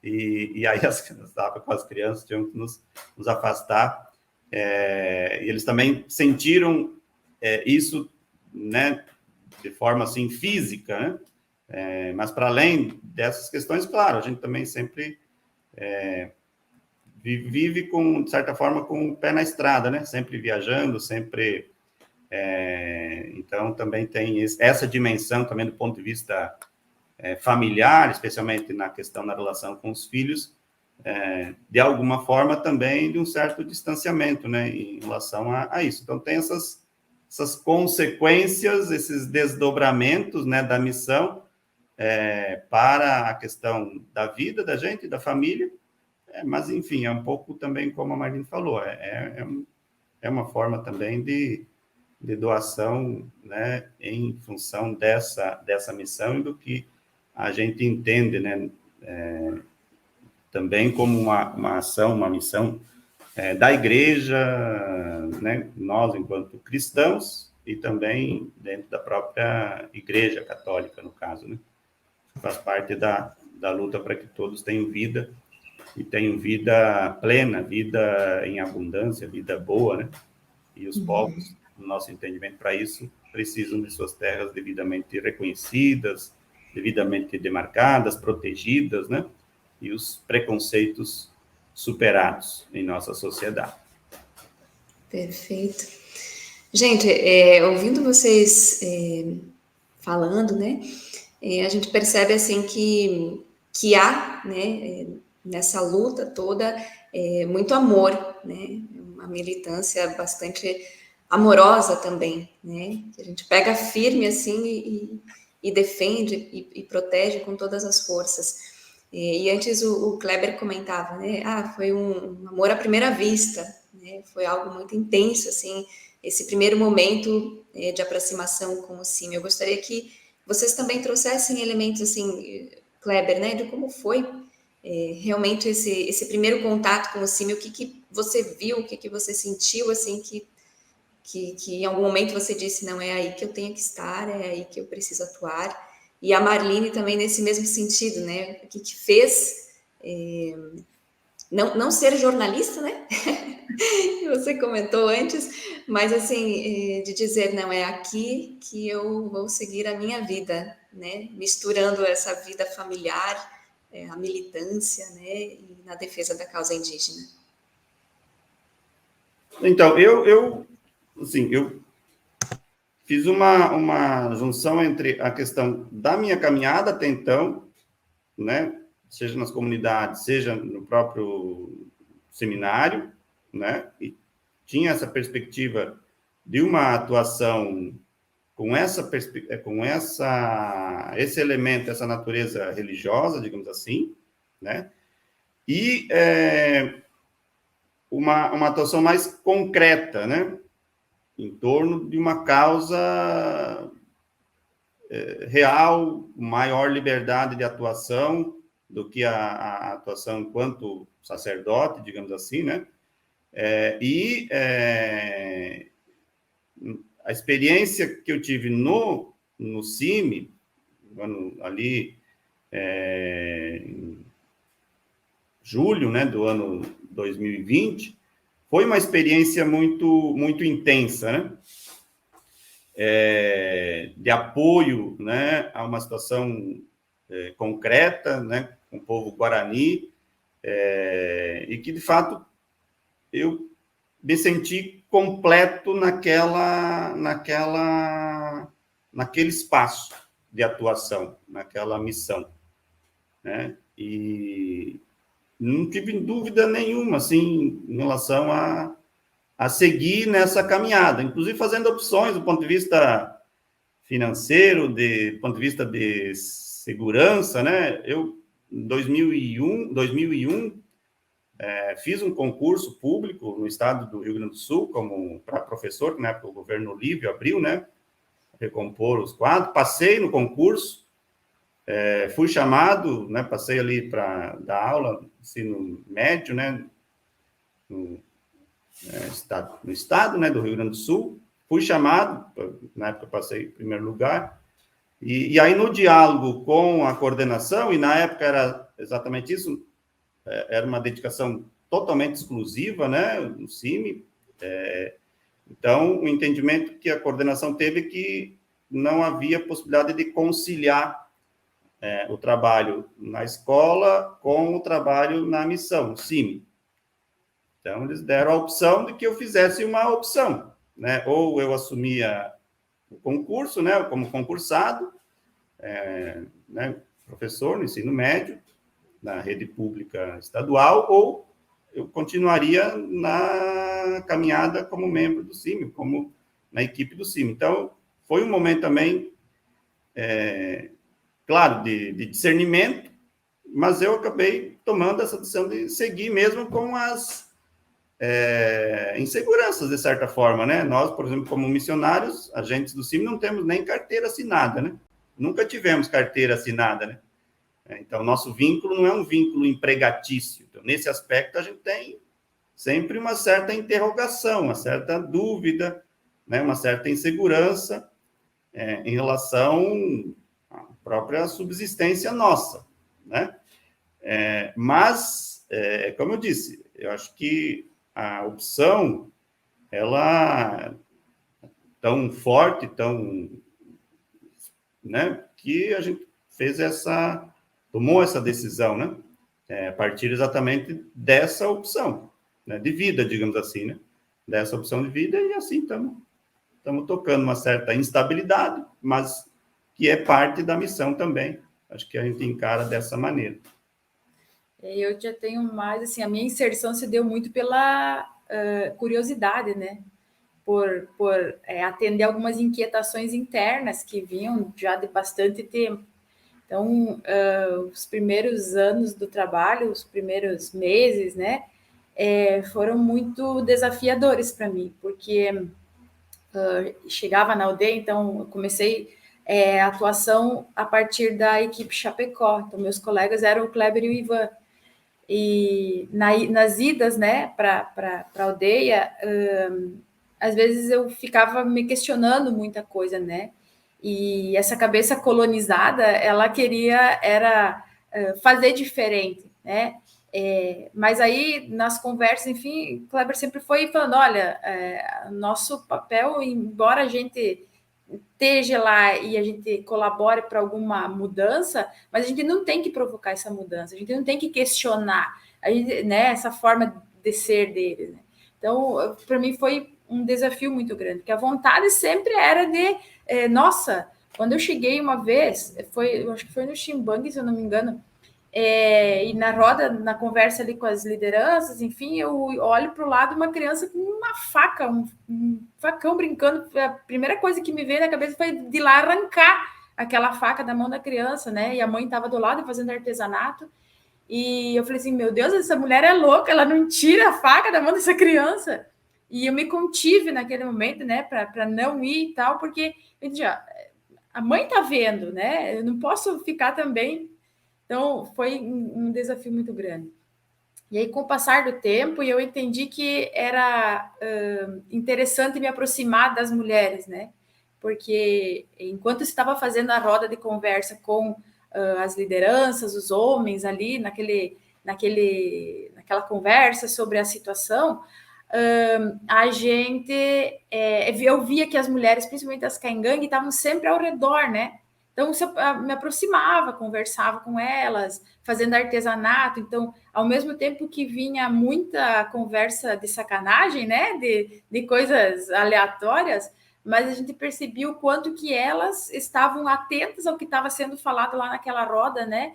e aí estava com as crianças, tinham que nos afastar, e eles também sentiram isso, né, de forma assim física, né? Mas para além dessas questões, claro, a gente também sempre vive com, de certa forma, com o pé na estrada, né? Sempre viajando, sempre. Então também tem essa dimensão também do ponto de vista familiar, especialmente na questão da relação com os filhos, de alguma forma também de um certo distanciamento, né? Em relação a isso. Então tem essas consequências, esses desdobramentos, né, da missão para a questão da vida da gente, da família, mas, enfim, é um pouco também, como a Marlene falou, é uma forma também de doação, né, em função dessa missão e do que a gente entende, né, também como uma ação, uma missão da igreja, né, nós enquanto cristãos, e também dentro da própria igreja católica, no caso, né? Faz parte da luta para que todos tenham vida, e tenham vida plena, vida em abundância, vida boa, né? E os povos, no nosso entendimento, para isso, precisam de suas terras devidamente reconhecidas, devidamente demarcadas, protegidas, né? E os preconceitos superados em nossa sociedade. Perfeito. Gente, ouvindo vocês falando, né, a gente percebe assim que há, né, nessa luta toda muito amor, né, uma militância bastante amorosa também, né, que a gente pega firme assim e defende e protege com todas as forças. E antes o Kleber comentava, né? Foi um amor à primeira vista, né? Foi algo muito intenso, assim, esse primeiro momento de aproximação com o CIM. Eu gostaria que vocês também trouxessem elementos, assim, Kleber, né? De como foi realmente esse primeiro contato com o CIMI, o que você viu, o que você sentiu, assim, que em algum momento você disse, não, é aí que eu tenho que estar, é aí que eu preciso atuar. E a Marlene também nesse mesmo sentido, né? O que fez não ser jornalista, né? Que você comentou antes, mas assim, de dizer, não, é aqui que eu vou seguir a minha vida, né? Misturando essa vida familiar, a militância, né? E na defesa da causa indígena. Então, eu fiz uma junção entre a questão da minha caminhada até então, né, seja nas comunidades, seja no próprio seminário, né, e tinha essa perspectiva de uma atuação com esse elemento, essa natureza religiosa, digamos assim, né, e uma atuação mais concreta, né, em torno de uma causa real, maior liberdade de atuação do que a atuação enquanto sacerdote, digamos assim, né? A experiência que eu tive no CIMI, ali em julho, né, do ano 2020, foi uma experiência muito intensa, né? De apoio, né, a uma situação concreta, né, com o povo guarani, e que, de fato, eu me senti completo naquele espaço de atuação, naquela missão, né? E não tive dúvida nenhuma, assim, em relação a seguir nessa caminhada, inclusive fazendo opções do ponto de vista financeiro, do ponto de vista de segurança, né? Eu, em 2001 fiz um concurso público no estado do Rio Grande do Sul, como para professor, né? O governo Olívio abriu, né? Recompor os quadros, passei no concurso, fui chamado, né? Passei ali para dar aula, ensino médio, né? No estado, né, do Rio Grande do Sul, fui chamado, na época passei em primeiro lugar, e aí no diálogo com a coordenação, e na época era exatamente isso, era uma dedicação totalmente exclusiva, né, no CIMI, então o entendimento que a coordenação teve que não havia possibilidade de conciliar o trabalho na escola com o trabalho na missão, o CIMI. Então, eles deram a opção de que eu fizesse uma opção, né? Ou eu assumia o concurso, né, como concursado, né, professor no ensino médio, na rede pública estadual, ou eu continuaria na caminhada como membro do CIMI, como na equipe do CIMI. Então, foi um momento também, claro, de discernimento, mas eu acabei tomando essa decisão de seguir mesmo com as inseguranças, de certa forma, né? Nós, por exemplo, como missionários, agentes do CIMI, não temos nem carteira assinada, né? Nunca tivemos carteira assinada, né? Então, nosso vínculo não é um vínculo empregatício. Então, nesse aspecto, a gente tem sempre uma certa interrogação, uma certa dúvida, né? Uma certa insegurança em relação à própria subsistência nossa, né? Mas, como eu disse, eu acho que a opção, ela tão forte, né, que a gente tomou essa decisão, né, a partir exatamente dessa opção, né, de vida, digamos assim, né, dessa opção de vida, e assim estamos tocando uma certa instabilidade, mas que é parte da missão também. Acho que a gente encara dessa maneira. Eu já tenho mais, assim, a minha inserção se deu muito pela curiosidade, né? Por atender algumas inquietações internas que vinham já de bastante tempo. Então, os primeiros anos do trabalho, os primeiros meses, né, foram muito desafiadores para mim, porque chegava na aldeia, então eu comecei a atuação a partir da equipe Chapecó. Então, meus colegas eram o Kleber e o Ivan. E nas idas, né, para a aldeia, às vezes eu ficava me questionando muita coisa, né? E essa cabeça colonizada, ela queria fazer diferente, né? Mas aí, nas conversas, enfim, Kleber sempre foi falando, olha, nosso papel, embora a gente esteja lá e a gente colabore para alguma mudança, mas a gente não tem que provocar essa mudança, a gente não tem que questionar a gente, né, essa forma de ser deles. Né? Então, para mim foi um desafio muito grande, porque a vontade sempre era de, nossa, quando eu cheguei uma vez, eu acho que foi no Chimbang, se eu não me engano, e na roda, na conversa ali com as lideranças, enfim, eu olho para o lado uma criança com uma faca, um facão brincando. A primeira coisa que me veio na cabeça foi de ir lá arrancar aquela faca da mão da criança, né? E a mãe estava do lado fazendo artesanato. E eu falei assim, meu Deus, essa mulher é louca, ela não tira a faca da mão dessa criança. E eu me contive naquele momento, né, para não ir e tal, porque eu disse, a mãe está vendo, né? Eu não posso ficar também. Então, foi um desafio muito grande. E aí, com o passar do tempo, eu entendi que era interessante me aproximar das mulheres, né? Porque enquanto eu estava fazendo a roda de conversa com as lideranças, os homens ali, naquela conversa sobre a situação, a gente, eu via que as mulheres, principalmente as caingangue, estavam sempre ao redor, né? Então, eu me aproximava, conversava com elas, fazendo artesanato. Então, ao mesmo tempo que vinha muita conversa de sacanagem, né, de coisas aleatórias, mas a gente percebia o quanto que elas estavam atentas ao que estava sendo falado lá naquela roda, né,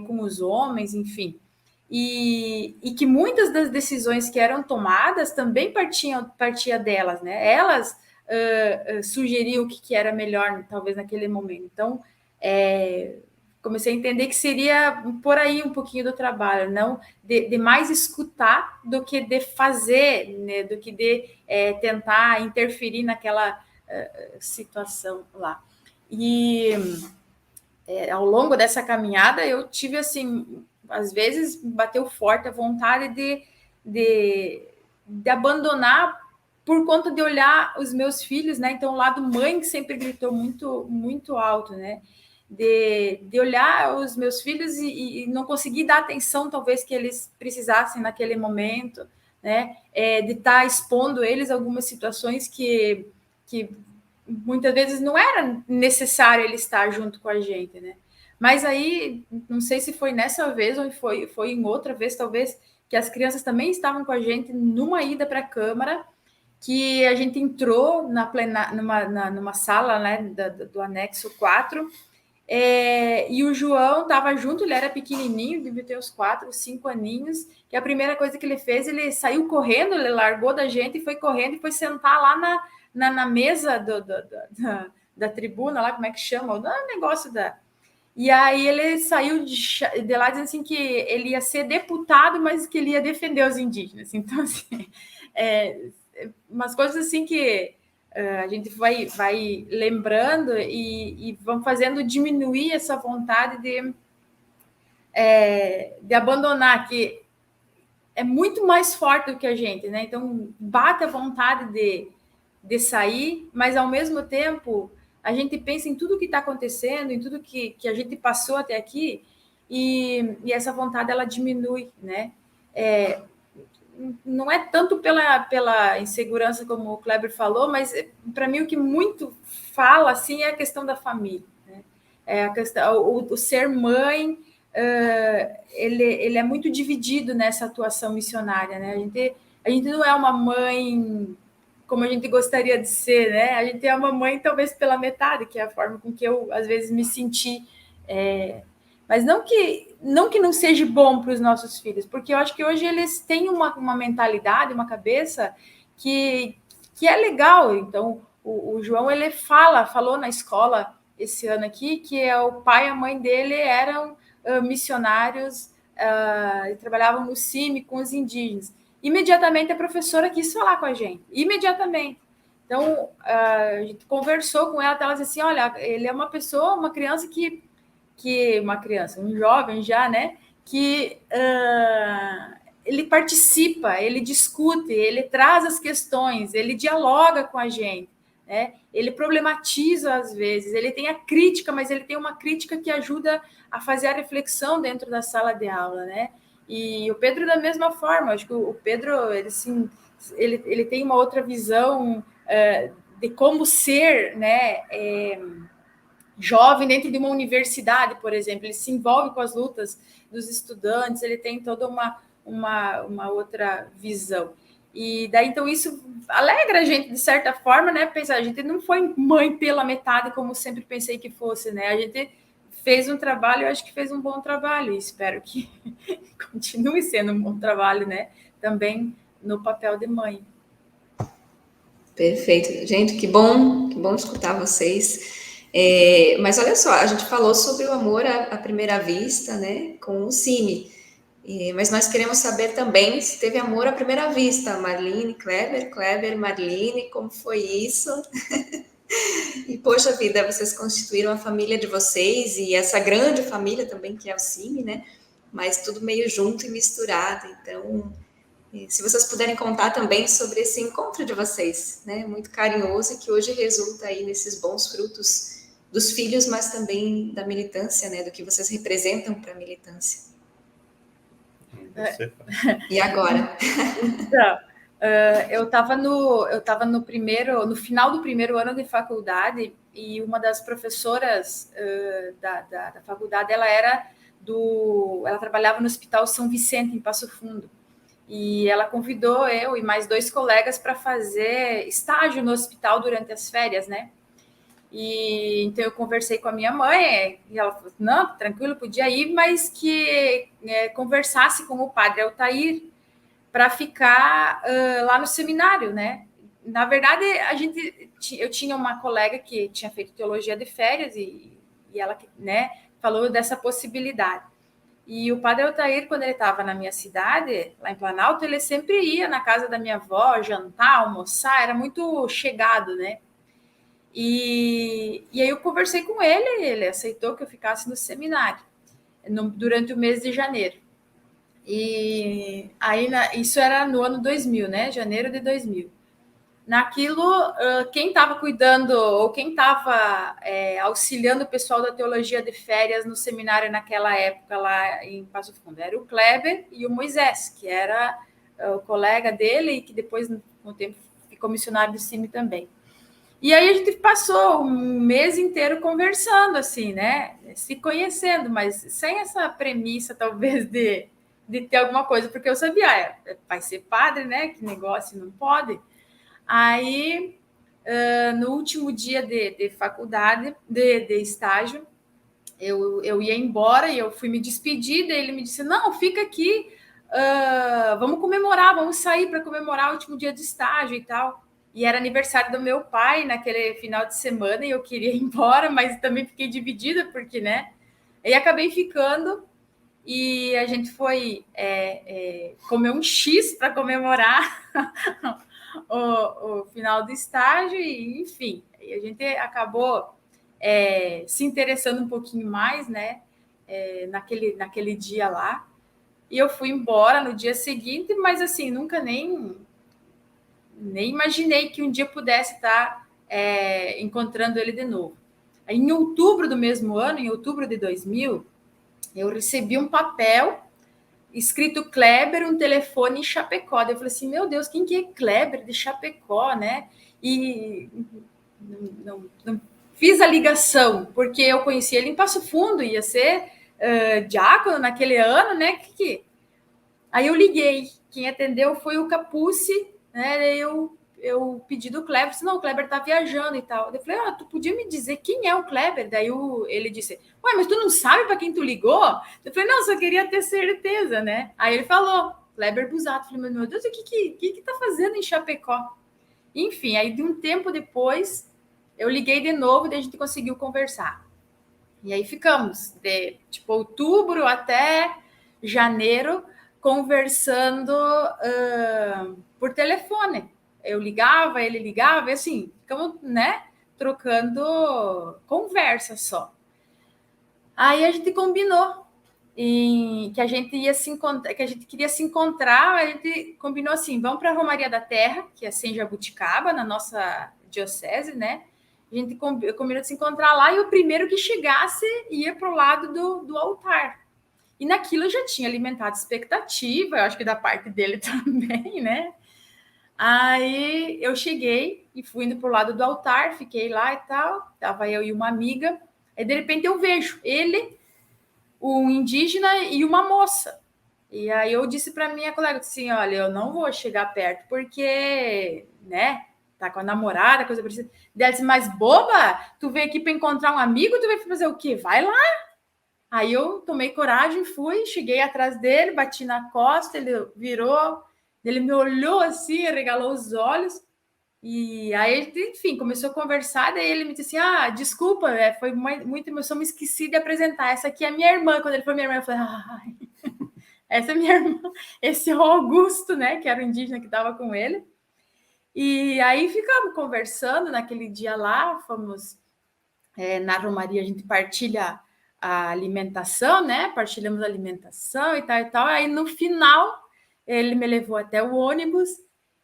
com os homens, enfim. E que muitas das decisões que eram tomadas também partia delas, né? Elas sugeriam o que era melhor, talvez, naquele momento. Então, comecei a entender que seria por aí um pouquinho do trabalho, não de mais escutar do que de fazer, né? Do que de tentar interferir naquela situação lá. E ao longo dessa caminhada, eu tive, assim, às vezes bateu forte a vontade de abandonar por conta de olhar os meus filhos, né? Então, o lado mãe que sempre gritou muito, muito alto, né? De olhar os meus filhos e não conseguir dar a atenção, talvez, que eles precisassem naquele momento, né? De estar expondo eles a algumas situações que muitas vezes não era necessário ele estar junto com a gente, né? Mas aí, não sei se foi nessa vez ou foi em outra vez, talvez, que as crianças também estavam com a gente numa ida para a Câmara, que a gente entrou numa sala, né, do anexo 4, e o João estava junto, ele era pequenininho, devia ter uns 4, 5 aninhos, que a primeira coisa que ele fez, ele saiu correndo, ele largou da gente e foi correndo e foi sentar lá na mesa da tribuna, lá, como é que chama? O negócio da... E aí ele saiu de lá dizendo assim que ele ia ser deputado, mas que ele ia defender os indígenas. Então, assim, umas coisas assim que a gente vai lembrando e vão fazendo diminuir essa vontade de abandonar, que é muito mais forte do que a gente, né? Então, bate a vontade de sair, mas ao mesmo tempo a gente pensa em tudo que está acontecendo, em tudo que a gente passou até aqui, e essa vontade ela diminui, né? Não é tanto pela insegurança, como o Kleber falou, mas para mim o que muito fala assim é a questão da família, né? A questão, o ser mãe, ele é muito dividido nessa atuação missionária, né? A gente não é uma mãe como a gente gostaria de ser, né? A gente é uma mãe talvez pela metade, que é a forma com que eu às vezes me senti. Mas não que não seja bom para os nossos filhos, porque eu acho que hoje eles têm uma mentalidade, uma cabeça que é legal. Então, o João, ele falou na escola esse ano aqui, que o pai e a mãe dele eram missionários, e trabalhavam no CIMI com os indígenas. Imediatamente a professora quis falar com a gente, imediatamente. Então, a gente conversou com ela, ela disse assim, olha, ele é uma pessoa, uma criança um jovem já, né, que ele participa, ele discute, ele traz as questões, ele dialoga com a gente, né? Ele problematiza às vezes, ele tem a crítica, mas ele tem uma crítica que ajuda a fazer a reflexão dentro da sala de aula, né? E o Pedro da mesma forma, acho que o Pedro ele tem uma outra visão de como ser, né? Jovem dentro de uma universidade, por exemplo, ele se envolve com as lutas dos estudantes, ele tem toda uma outra visão. E daí, então, isso alegra a gente, de certa forma, né? Pensar, a gente não foi mãe pela metade, como sempre pensei que fosse, né? A gente fez um trabalho, eu acho que fez um bom trabalho, e espero que continue sendo um bom trabalho, né? Também no papel de mãe. Perfeito. Gente, que bom escutar vocês. Mas olha só, a gente falou sobre o amor à primeira vista, né, com o Cine. Mas nós queremos saber também se teve amor à primeira vista. Marlene, Kleber, Marlene, como foi isso? E, poxa vida, vocês constituíram a família de vocês e essa grande família também, que é o Cine, né? Mas tudo meio junto e misturado. Então, se vocês puderem contar também sobre esse encontro de vocês, né? Muito carinhoso e que hoje resulta aí nesses bons frutos dos filhos, mas também da militância, né? Do que vocês representam para a militância. E agora? Então, eu estava no final do primeiro ano de faculdade e uma das professoras da faculdade, ela trabalhava no Hospital São Vicente, em Passo Fundo. E ela convidou eu e mais 2 colegas para fazer estágio no hospital durante as férias, né? E então eu conversei com a minha mãe e ela falou: não, tranquilo, podia ir, mas que conversasse com o padre Altair para ficar lá no seminário, né? Na verdade, eu tinha uma colega que tinha feito teologia de férias e ela, né, falou dessa possibilidade. E o padre Altair, quando ele estava na minha cidade, lá em Planalto, ele sempre ia na casa da minha avó, jantar, almoçar, era muito chegado, né? E aí eu conversei com ele aceitou que eu ficasse no seminário durante o mês de janeiro. E aí, isso era no ano 2000, né? Janeiro de 2000. Naquilo, quem estava cuidando ou quem estava auxiliando o pessoal da teologia de férias no seminário naquela época lá em Passo Fundo era o Kleber e o Moisés, que era o colega dele e que depois, com o tempo, ficou missionário do CIMI também. E aí a gente passou um mês inteiro conversando, assim, né? Se conhecendo, mas sem essa premissa, talvez, de ter alguma coisa, porque eu sabia, vai ser padre, né? Que negócio, não pode. Aí, no último dia de faculdade, de estágio, eu ia embora e eu fui me despedir, daí ele me disse, não, fica aqui, vamos comemorar, vamos sair para comemorar o último dia de estágio e tal. E era aniversário do meu pai naquele final de semana e eu queria ir embora, mas também fiquei dividida, porque, né? E acabei ficando e a gente foi comer um X para comemorar o final do estágio e, enfim, a gente acabou se interessando um pouquinho mais, né? Naquele dia lá. E eu fui embora no dia seguinte, mas, assim, nunca nem imaginei que um dia pudesse estar encontrando ele de novo. Aí, em outubro do mesmo ano, em outubro de 2000, eu recebi um papel escrito Kleber, um telefone em Chapecó. Eu falei assim, meu Deus, quem que é Kleber de Chapecó, né? E não fiz a ligação, porque eu conheci ele em Passo Fundo, ia ser diácono naquele ano, né? Aí eu liguei, quem atendeu foi o Capucci, né? Eu pedi do Kleber, disse, não, o Kleber tá viajando e tal. Eu falei, tu podia me dizer quem é o Kleber? Daí ele disse, ué, mas tu não sabe para quem tu ligou? Eu falei, não, só queria ter certeza, né? Aí ele falou, Kleber Busato. Eu falei, meu Deus, o que tá fazendo em Chapecó? Enfim, aí de um tempo depois, eu liguei de novo e daí a gente conseguiu conversar. E aí ficamos de, outubro até janeiro, conversando por telefone. Eu ligava, ele ligava, e assim, ficamos, né, trocando conversa só. Aí a gente combinou que a gente ia se encontrar, que a gente queria se encontrar, a gente combinou assim, vamos para a Romaria da Terra, que é em Jabuticaba, na nossa diocese, né? A gente combinou de se encontrar lá e o primeiro que chegasse ia para o lado do altar. E naquilo eu já tinha alimentado expectativa, eu acho que da parte dele também, né? Aí eu cheguei e fui indo para o lado do altar, fiquei lá e tal, tava eu e uma amiga, aí de repente eu vejo ele, um indígena e uma moça. E aí eu disse para minha colega assim, olha, eu não vou chegar perto porque, né, tá com a namorada, coisa parecida. Ela disse, mas boba, tu veio aqui para encontrar um amigo, tu veio fazer o quê? Vai lá. Aí eu tomei coragem, fui, cheguei atrás dele, bati na costa, ele virou, ele me olhou assim, regalou os olhos. E aí, enfim, começou a conversar, daí ele me disse assim, desculpa, foi muita emoção, me esqueci de apresentar, essa aqui é minha irmã. Quando ele falou minha irmã, eu falei, essa é minha irmã, esse é o Augusto, né, que era o indígena que estava com ele. E aí ficamos conversando naquele dia lá, fomos na Romaria, a gente partilha a alimentação, né, partilhamos a alimentação e tal, aí no final ele me levou até o ônibus.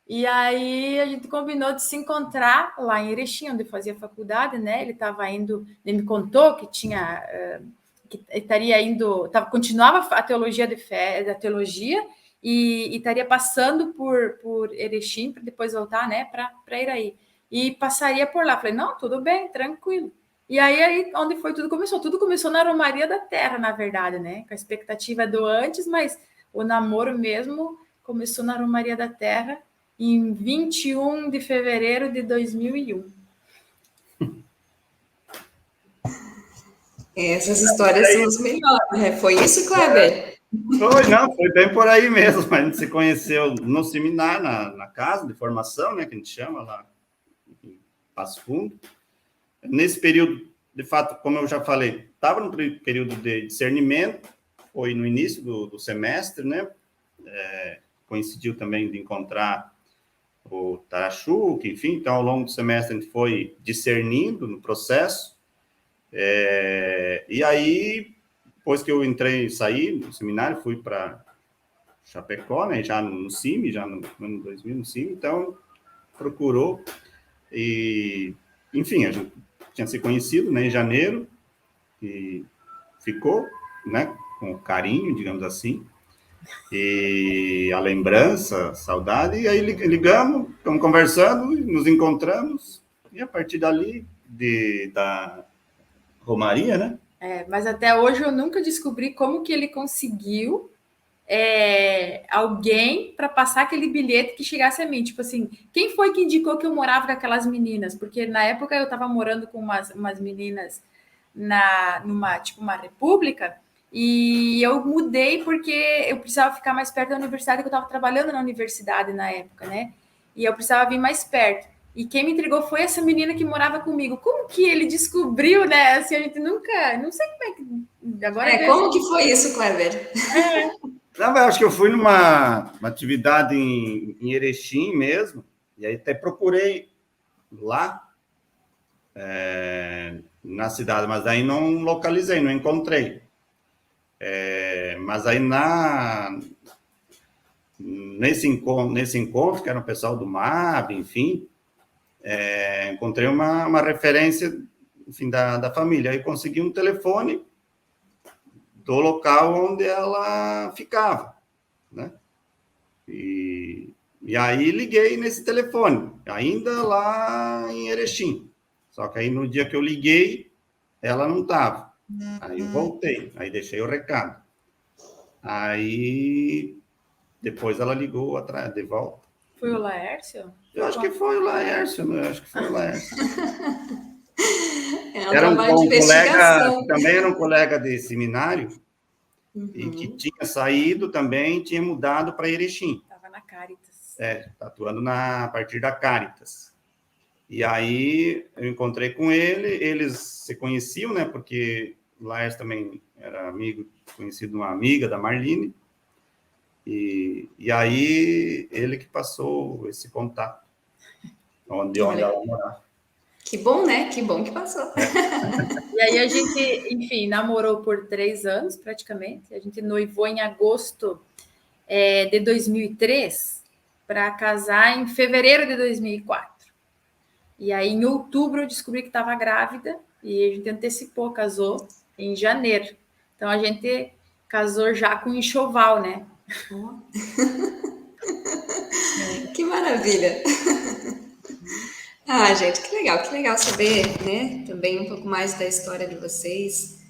E aí a gente combinou de se encontrar lá em Erechim, onde eu fazia faculdade, né? Ele estava indo, ele me contou que tinha, que estaria indo, continuava a teologia da teologia e estaria passando por Erechim para depois voltar, né? Para Iraí e passaria por lá. Falei, não, tudo bem, tranquilo. E aí onde foi tudo começou na Romaria da Terra, na verdade, né? Com a expectativa do antes, mas o namoro mesmo começou na Romaria da Terra em 21 de fevereiro de 2001. Essas histórias são as melhores, né? Foi isso, Kleber? Foi bem por aí mesmo. A gente se conheceu no seminário, na casa de formação, né, que a gente chama lá em Passo Fundo. Nesse período, de fato, como eu já falei, estava no período de discernimento, foi no início do semestre, né? Coincidiu também de encontrar o Tarachu, que, enfim, então, ao longo do semestre, a gente foi discernindo no processo. E aí, depois que eu saí do seminário, fui para Chapecó, né, já no CIMI, já no ano 2000, no CIMI, então, procurou, e, enfim, a gente tinha se conhecido, né, em janeiro, e ficou, né, com carinho, digamos assim, e a lembrança, a saudade, e aí ligamos, estamos conversando, nos encontramos, e a partir dali, da Romaria, né? Mas até hoje eu nunca descobri como que ele conseguiu alguém para passar aquele bilhete que chegasse a mim. Tipo assim, quem foi que indicou que eu morava com aquelas meninas? Porque na época eu estava morando com umas meninas numa tipo uma república, e eu mudei porque eu precisava ficar mais perto da universidade, que eu estava trabalhando na universidade na época, né? E eu precisava vir mais perto. E quem me entregou foi essa menina que morava comigo. Como que ele descobriu, né? Assim, a gente nunca... Não sei como é que... Agora como que foi isso, Kleber? Não, eu acho que eu fui numa atividade em Erechim mesmo, e aí até procurei lá, na cidade, mas aí não localizei, não encontrei. Mas aí nesse encontro, que era o pessoal do MAB, enfim, encontrei uma referência, enfim, da família. Aí consegui um telefone do local onde ela ficava, né? E aí liguei nesse telefone, ainda lá em Erechim. Só que aí no dia que eu liguei, ela não estava. Aí eu voltei, aí deixei o recado. Aí depois ela ligou atrás, de volta. Foi o Laércio? Eu acho que foi o Laércio, né? Era um colega, também era um colega de seminário, e que tinha saído também, tinha mudado para Erechim. Estava na Caritas. Atuando a partir da Caritas. E aí eu encontrei com ele, eles se conheciam, né? Porque o Laércio também era amigo, conhecido de uma amiga da Marlene. E aí ele que passou esse contato, onde ela morava. Que bom, né? Que bom que passou. E aí a gente, enfim, namorou por 3 anos, praticamente. A gente noivou em agosto de 2003 para casar em fevereiro de 2004. E aí, em outubro, eu descobri que estava grávida e a gente antecipou, casou em janeiro. Então, a gente casou já com enxoval, né? Que maravilha! Ah, gente, que legal saber, né? Também um pouco mais da história de vocês,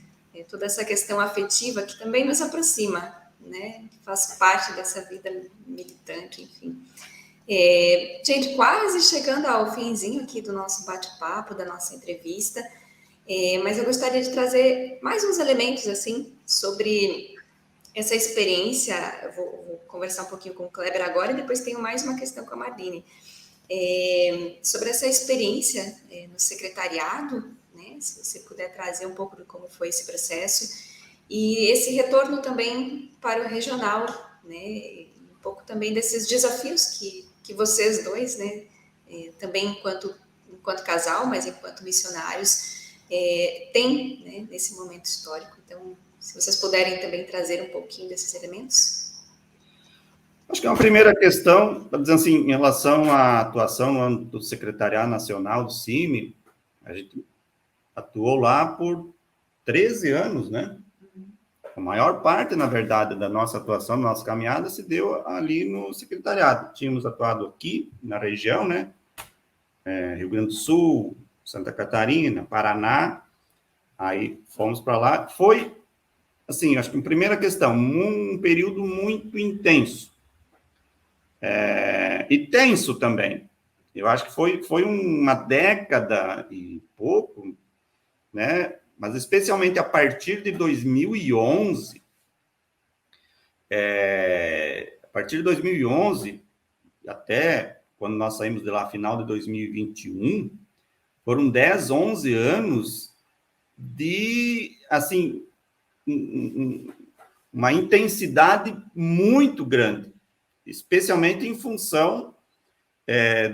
toda essa questão afetiva que também nos aproxima, né? Que faz parte dessa vida militante, enfim. Gente, quase chegando ao finzinho aqui do nosso bate-papo, da nossa entrevista, mas eu gostaria de trazer mais uns elementos, assim, sobre essa experiência. Eu vou conversar um pouquinho com o Kleber agora e depois tenho mais uma questão com a Marlene. Sobre essa experiência no secretariado, né? Se você puder trazer um pouco de como foi esse processo e esse retorno também para o regional, né? Um pouco também desses desafios que vocês dois, né? Também enquanto casal, mas enquanto missionários, têm, né? Nesse momento histórico. Então, se vocês puderem também trazer um pouquinho desses elementos. Acho que é uma primeira questão, dizendo assim, em relação à atuação no âmbito do Secretariado Nacional do CIMI, a gente atuou lá por 13 anos, né? A maior parte, na verdade, da nossa atuação, da nossa caminhada, se deu ali no secretariado. Tínhamos atuado aqui, na região, né? Rio Grande do Sul, Santa Catarina, Paraná, aí fomos para lá. Foi, assim, acho que a primeira questão, um período muito intenso. E tenso também. Eu acho que foi uma década e pouco, né? Mas especialmente a partir de 2011, a partir de 2011, até quando nós saímos de lá, final de 2021, foram 10, 11 anos de, assim, uma intensidade muito grande, especialmente em função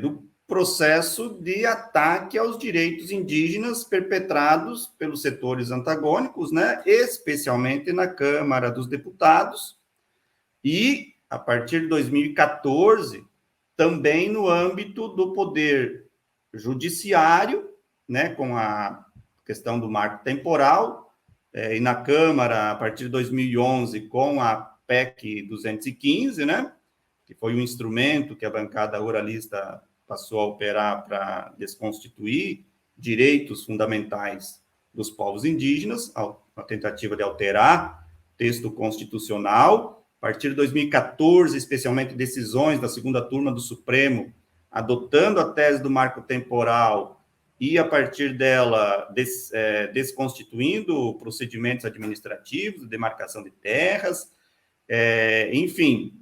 do processo de ataque aos direitos indígenas perpetrados pelos setores antagônicos, né, especialmente na Câmara dos Deputados, e, a partir de 2014, também no âmbito do poder judiciário, né, com a questão do marco temporal, e na Câmara, a partir de 2011, com a PEC 215, né, que foi um instrumento que a bancada ruralista passou a operar para desconstituir direitos fundamentais dos povos indígenas, a tentativa de alterar o texto constitucional. A partir de 2014, especialmente decisões da segunda turma do Supremo, adotando a tese do marco temporal e, a partir dela, desconstituindo procedimentos administrativos, de demarcação de terras, enfim.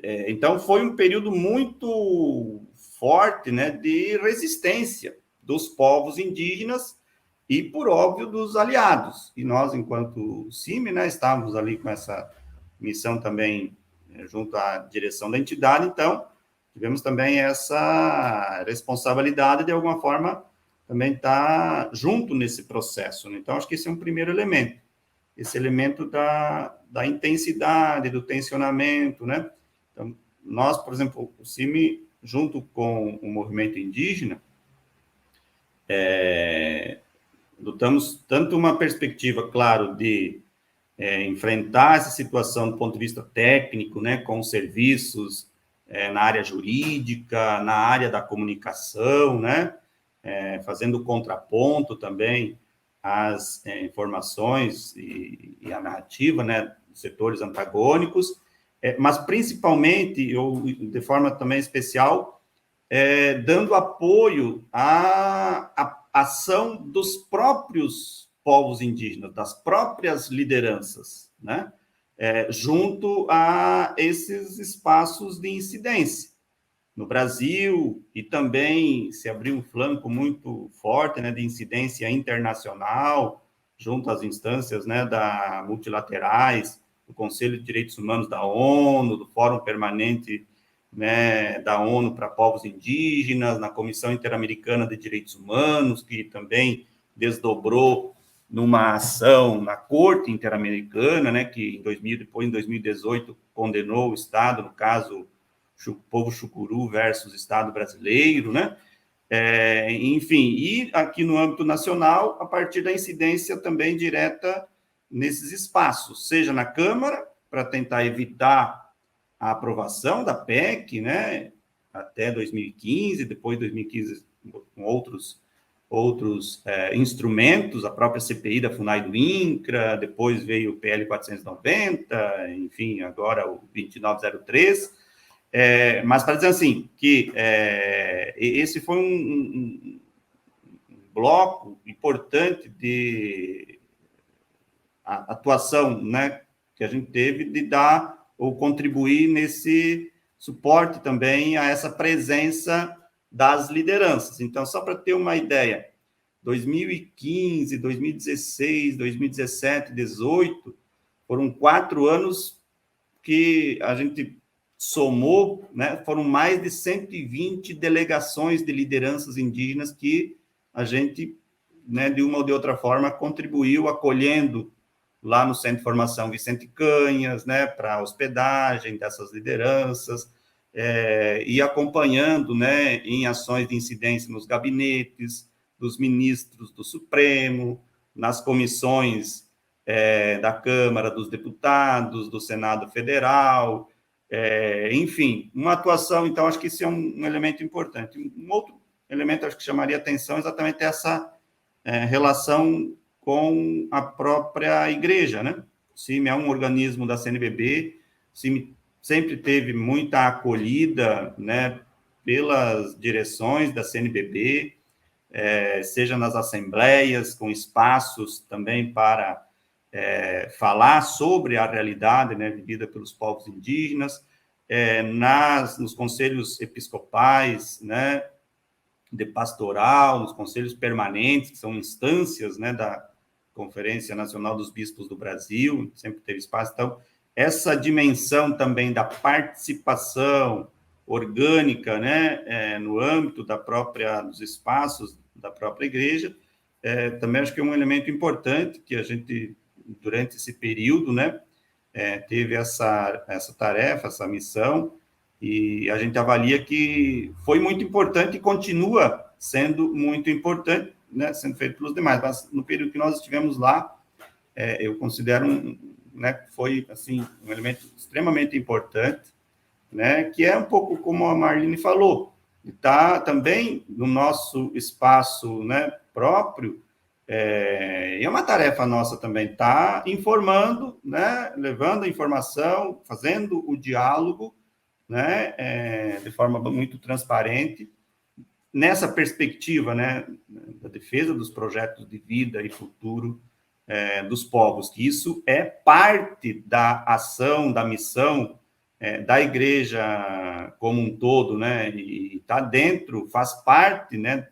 Então, foi um período muito forte, né, de resistência dos povos indígenas e, por óbvio, dos aliados. E nós, enquanto CIMI, né, estávamos ali com essa missão também junto à direção da entidade, então, tivemos também essa responsabilidade de alguma forma também estar junto nesse processo, né? Então, acho que esse é um primeiro elemento, esse elemento da intensidade, do tensionamento, né? Então, nós, por exemplo, o CIMI, junto com o movimento indígena, adotamos tanto uma perspectiva, claro, de enfrentar essa situação do ponto de vista técnico, né, com serviços na área jurídica, na área da comunicação, né, fazendo contraponto também às informações e a narrativa, né, dos setores antagônicos, mas principalmente, de forma também especial, dando apoio à ação dos próprios povos indígenas, das próprias lideranças, né? Junto a esses espaços de incidência. No Brasil, e também se abriu um flanco muito forte, né, de incidência internacional, junto às instâncias, né, multilaterais, do Conselho de Direitos Humanos da ONU, do Fórum Permanente, né, da ONU para Povos Indígenas, na Comissão Interamericana de Direitos Humanos, que também desdobrou numa ação na Corte Interamericana, né, que depois, em 2018, condenou o Estado, no caso, o povo chucuru versus Estado brasileiro, né? Enfim, e aqui no âmbito nacional, a partir da incidência também direta nesses espaços, seja na Câmara, para tentar evitar a aprovação da PEC, né, até 2015, depois de 2015, com outros instrumentos, a própria CPI da FUNAI do INCRA, depois veio o PL 490, enfim, agora o 2903, mas para dizer assim, que esse foi um bloco importante de atuação, né, que a gente teve de dar ou contribuir nesse suporte também a essa presença das lideranças. Então, só para ter uma ideia, 2015, 2016, 2017, 2018, foram 4 anos que a gente somou, né, foram mais de 120 delegações de lideranças indígenas que a gente, né, de uma ou de outra forma, contribuiu acolhendo lá no Centro de Formação Vicente Canhas, né, para a hospedagem dessas lideranças, e acompanhando, né, em ações de incidência nos gabinetes dos ministros do Supremo, nas comissões da Câmara dos Deputados, do Senado Federal, enfim, uma atuação, então, acho que isso é um elemento importante. Um outro elemento, acho que chamaria atenção, exatamente essa relação com a própria igreja, né? O CIMI é um organismo da CNBB, o CIMI sempre teve muita acolhida, né, pelas direções da CNBB, seja nas assembleias, com espaços também para falar sobre a realidade, né, vivida pelos povos indígenas, nos conselhos episcopais, né, de pastoral, nos conselhos permanentes, que são instâncias, né, da Conferência Nacional dos Bispos do Brasil, sempre teve espaço. Então, essa dimensão também da participação orgânica, né, no âmbito dos espaços da própria igreja, também acho que é um elemento importante que a gente, durante esse período, né, teve essa tarefa, essa missão, e a gente avalia que foi muito importante e continua sendo muito importante, né, sendo feito pelos demais, mas no período que nós estivemos lá, eu considero né, que foi assim, um elemento extremamente importante, né, que é um pouco como a Marlene falou, está também no nosso espaço, né, próprio, é uma tarefa nossa também, estar informando, né, levando a informação, fazendo o diálogo, né, de forma muito transparente, nessa perspectiva, né, da defesa dos projetos de vida e futuro dos povos, que isso é parte da ação, da missão da igreja como um todo, né, e está dentro, faz parte, né,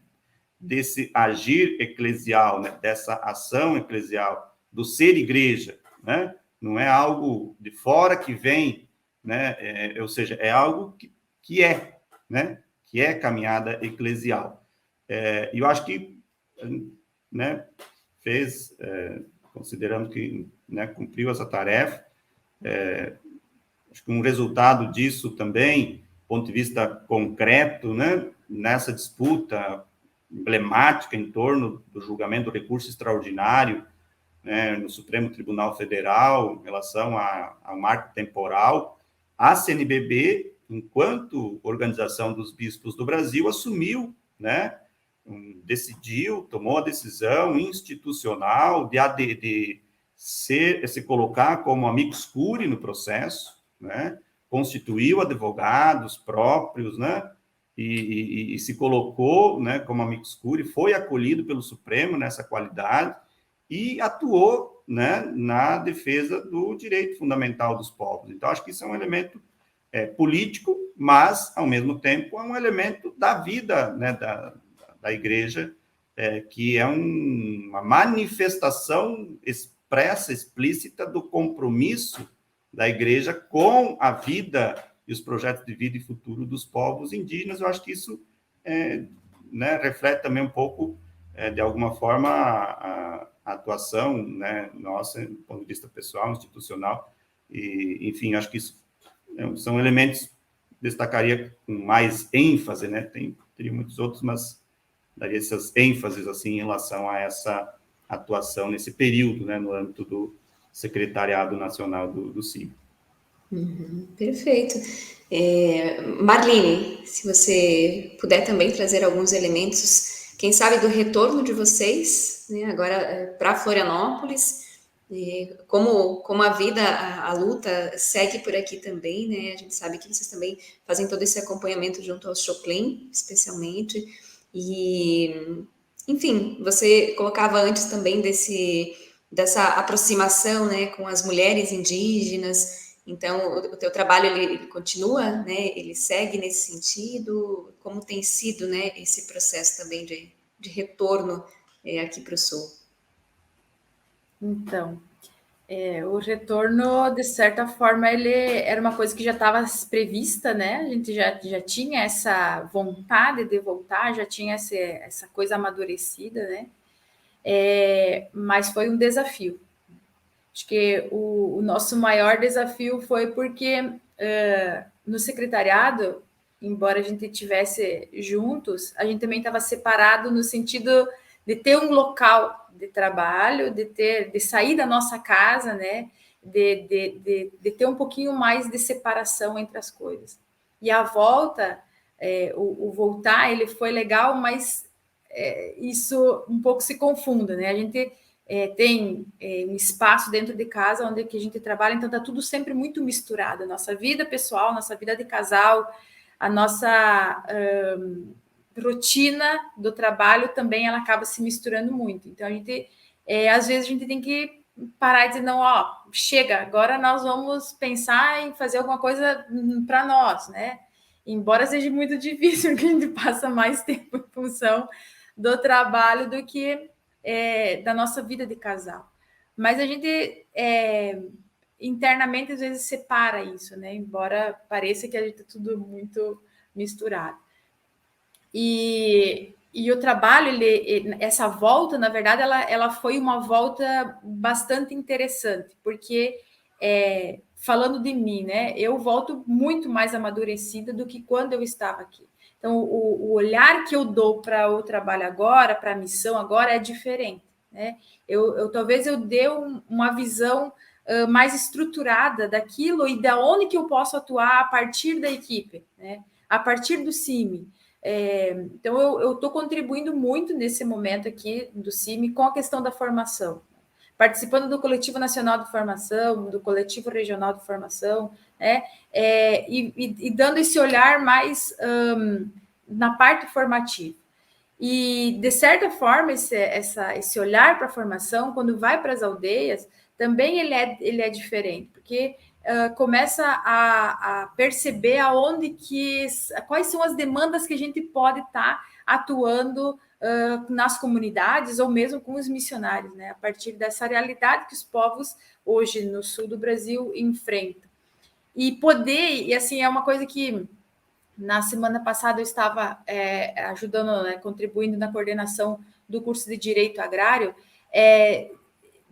desse agir eclesial, né, dessa ação eclesial, do ser igreja, né, não é algo de fora que vem, né, ou seja, é algo que é, né, que é caminhada eclesial. E eu acho que, né, fez, considerando que, né, cumpriu essa tarefa, acho que um resultado disso também, do ponto de vista concreto, né, nessa disputa emblemática em torno do julgamento do recurso extraordinário, né, no Supremo Tribunal Federal, em relação ao marco temporal, a CNBB, enquanto Organização dos Bispos do Brasil, assumiu, né, tomou a decisão institucional de se colocar como amicus curiae no processo, né, constituiu advogados próprios, né, e se colocou, né, como amicus curiae, foi acolhido pelo Supremo nessa qualidade e atuou, né, na defesa do direito fundamental dos povos. Então, acho que isso é um elemento político, mas, ao mesmo tempo, é um elemento da vida, né, da igreja, que é uma manifestação expressa, explícita do compromisso da igreja com a vida e os projetos de vida e futuro dos povos indígenas. Eu acho que isso né, reflete também um pouco, de alguma forma, a atuação, né, nossa, do ponto de vista pessoal, institucional, e, enfim, acho que isso são elementos que destacaria com mais ênfase, né, teria muitos outros, mas daria essas ênfases, assim, em relação a essa atuação nesse período, né, no âmbito do Secretariado Nacional do CIB. Perfeito. Marlene, se você puder também trazer alguns elementos, quem sabe do retorno de vocês, né, agora para Florianópolis, como a vida, a luta segue por aqui também, né? A gente sabe que vocês também fazem todo esse acompanhamento junto ao Choclen, especialmente, e, enfim, você colocava antes também dessa aproximação, né, com as mulheres indígenas. Então, o teu trabalho, ele continua, né? Ele segue nesse sentido? Como tem sido, né, esse processo também de retorno aqui para o Sul? Então, o retorno, de certa forma, ele era uma coisa que já estava prevista, né? A gente já tinha essa vontade de voltar, já tinha essa coisa amadurecida, né? Mas foi um desafio. Acho que o nosso maior desafio foi porque no secretariado, embora a gente estivesse juntos, a gente também estava separado no sentido de ter um local de trabalho, de sair da nossa casa, né? De ter um pouquinho mais de separação entre as coisas. E a volta, o voltar, ele foi legal, mas isso um pouco se confunde, né? A gente tem um espaço dentro de casa onde que a gente trabalha, então está tudo sempre muito misturado. A nossa vida pessoal, nossa vida de casal, a nossa rotina do trabalho também, ela acaba se misturando muito. Então, às vezes a gente tem que parar e dizer, não, chega, agora nós vamos pensar em fazer alguma coisa para nós, né? Embora seja muito difícil, que a gente passa mais tempo em função do trabalho do que da nossa vida de casal. Mas a gente internamente às vezes separa isso, né? Embora pareça que a gente está tudo muito misturado. E o trabalho, essa volta, na verdade, ela foi uma volta bastante interessante, porque falando de mim, né? Eu volto muito mais amadurecida do que quando eu estava aqui. Então, o olhar que eu dou para o trabalho agora, para a missão agora, é diferente, né? Talvez eu dê uma visão mais estruturada daquilo e da onde que eu posso atuar a partir da equipe, né? A partir do CIMI. Então, eu estou contribuindo muito nesse momento aqui do CIMI com a questão da formação, participando do Coletivo Nacional de Formação, do Coletivo Regional de Formação, né? E dando esse olhar mais na parte formativa. E, de certa forma, esse olhar para a formação, quando vai para as aldeias, também ele é diferente, porque começa a perceber quais são as demandas que a gente pode estar atuando nas comunidades ou mesmo com os missionários, né? A partir dessa realidade que os povos hoje no sul do Brasil enfrentam. E assim, é uma coisa que na semana passada eu estava ajudando, né, contribuindo na coordenação do curso de Direito Agrário,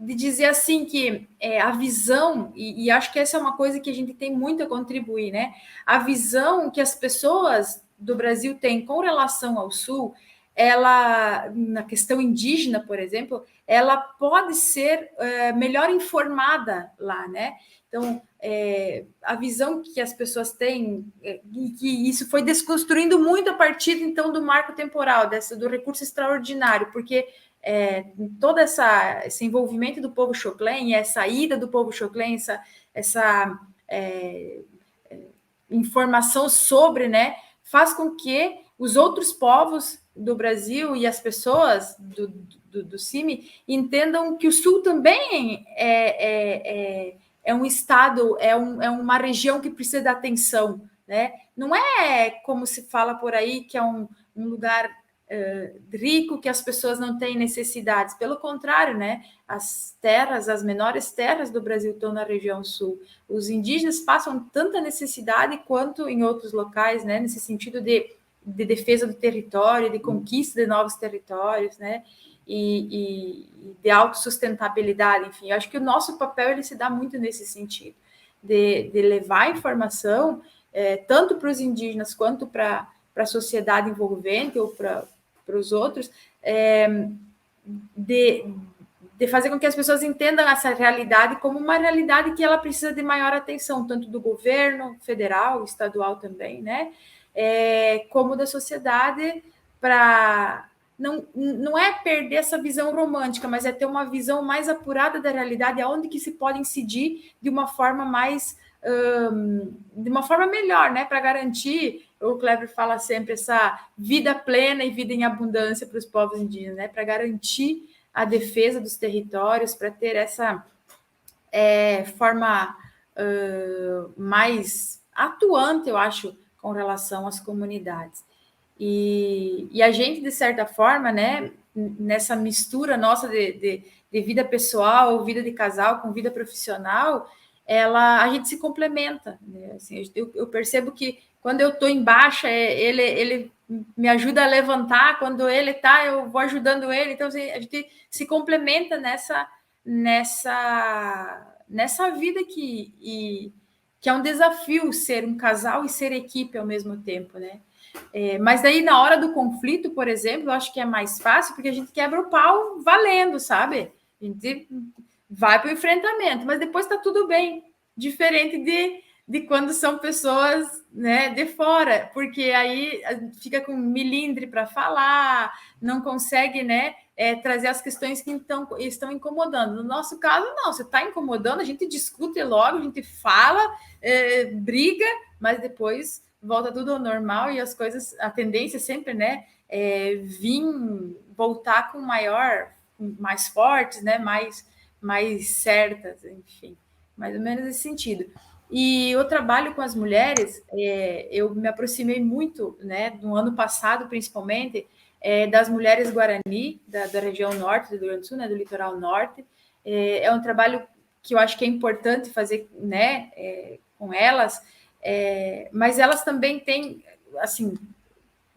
de dizer assim que a visão, e acho que essa é uma coisa que a gente tem muito a contribuir, né? A visão que as pessoas do Brasil têm com relação ao Sul, ela, na questão indígena, por exemplo, ela pode ser melhor informada lá, né? Então, a visão que as pessoas têm, e que isso foi desconstruindo muito a partir, então, do marco temporal, do recurso extraordinário, porque todo esse envolvimento do povo Choclen, essa ida do povo Choclen, essa informação sobre, né, faz com que os outros povos do Brasil e as pessoas do CIMI entendam que o Sul também é um estado, é uma região que precisa de atenção, né? Não é como se fala por aí, que é um lugar rico, que as pessoas não têm necessidades. Pelo contrário, né? As menores terras do Brasil estão na região sul. Os indígenas passam tanta necessidade quanto em outros locais, né? Nesse sentido de defesa do território, de conquista de novos territórios, né? e de autossustentabilidade, enfim. Eu acho que o nosso papel ele se dá muito nesse sentido, de levar a informação tanto para os indígenas quanto para a sociedade envolvente ou para os outros, de fazer com que as pessoas entendam essa realidade como uma realidade que ela precisa de maior atenção, tanto do governo federal, estadual também, né? Como da sociedade, para não é perder essa visão romântica, mas é ter uma visão mais apurada da realidade, aonde que se pode incidir de uma forma mais de uma forma melhor, né? Para garantir, o Kleber fala sempre, essa vida plena e vida em abundância para os povos indígenas, né? Para garantir a defesa dos territórios, para ter essa forma mais atuante, eu acho, com relação às comunidades. E a gente, de certa forma, né, nessa mistura nossa de vida pessoal, vida de casal com vida profissional, a gente se complementa. Né? Assim, eu percebo que quando eu estou em baixa, ele me ajuda a levantar, quando ele está, eu vou ajudando ele. Então, assim, a gente se complementa nessa vida que é um desafio ser um casal e ser equipe ao mesmo tempo, né? Mas daí, na hora do conflito, por exemplo, eu acho que é mais fácil, porque a gente quebra o pau valendo, sabe? A gente vai para o enfrentamento, mas depois está tudo bem. Diferente de quando são pessoas, né, de fora, porque aí fica com milindre para falar, não consegue, né, trazer as questões que estão incomodando. No nosso caso, não, você está incomodando, a gente discute logo, a gente fala, briga, mas depois volta tudo ao normal e as coisas, a tendência sempre, né, voltar com mais fortes, né, mais certas, enfim, mais ou menos nesse sentido. E o trabalho com as mulheres, eu me aproximei muito, né, no ano passado, principalmente, das mulheres Guarani, da região norte do Rio Grande do Sul, né, do litoral norte. É um trabalho que eu acho que é importante fazer, né, com elas, mas elas também têm, assim,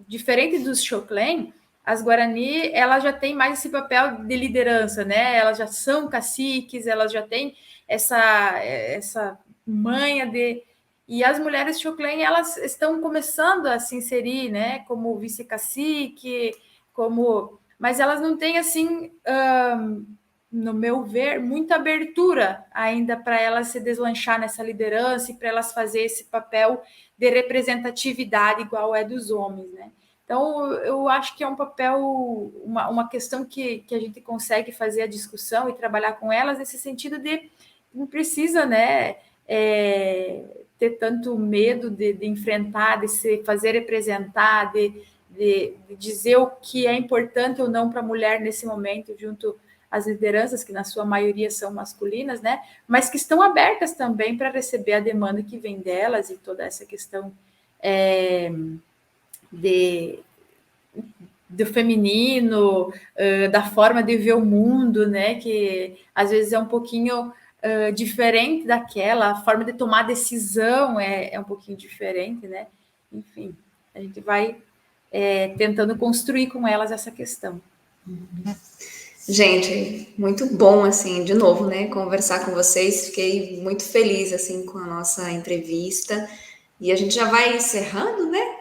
diferente dos Xoclen, as Guarani, elas já têm mais esse papel de liderança, né? Elas já são caciques, elas já têm essa manha de... E as mulheres Xoclen, elas estão começando a se inserir, né? Como vice-cacique, mas elas não têm, assim, no meu ver, muita abertura ainda para elas se deslanchar nessa liderança e para elas fazer esse papel de representatividade igual é dos homens, né? Então, eu acho que é um papel, uma questão que a gente consegue fazer a discussão e trabalhar com elas nesse sentido de não precisa, né, ter tanto medo de enfrentar, de se fazer representar, de dizer o que é importante ou não para a mulher nesse momento, junto às lideranças, que na sua maioria são masculinas, né, mas que estão abertas também para receber a demanda que vem delas e toda essa questão do feminino, da forma de ver o mundo, né, que às vezes é um pouquinho diferente daquela, a forma de tomar decisão é um pouquinho diferente, né, enfim, a gente vai tentando construir com elas essa questão. Gente, muito bom, assim, de novo, né, conversar com vocês, fiquei muito feliz, assim, com a nossa entrevista, e a gente já vai encerrando, né?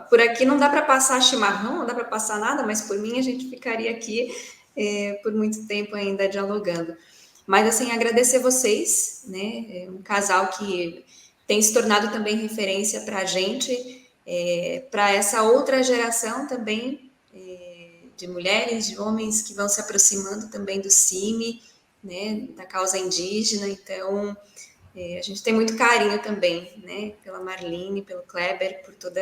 Por aqui não dá para passar chimarrão, não dá para passar nada, mas por mim a gente ficaria aqui por muito tempo ainda dialogando. Mas, assim, agradecer vocês, né? Um casal que tem se tornado também referência para a gente, para essa outra geração também, de mulheres, de homens que vão se aproximando também do CIMI, né? Da causa indígena. Então, a gente tem muito carinho também, né, pela Marlene, pelo Kleber, por todo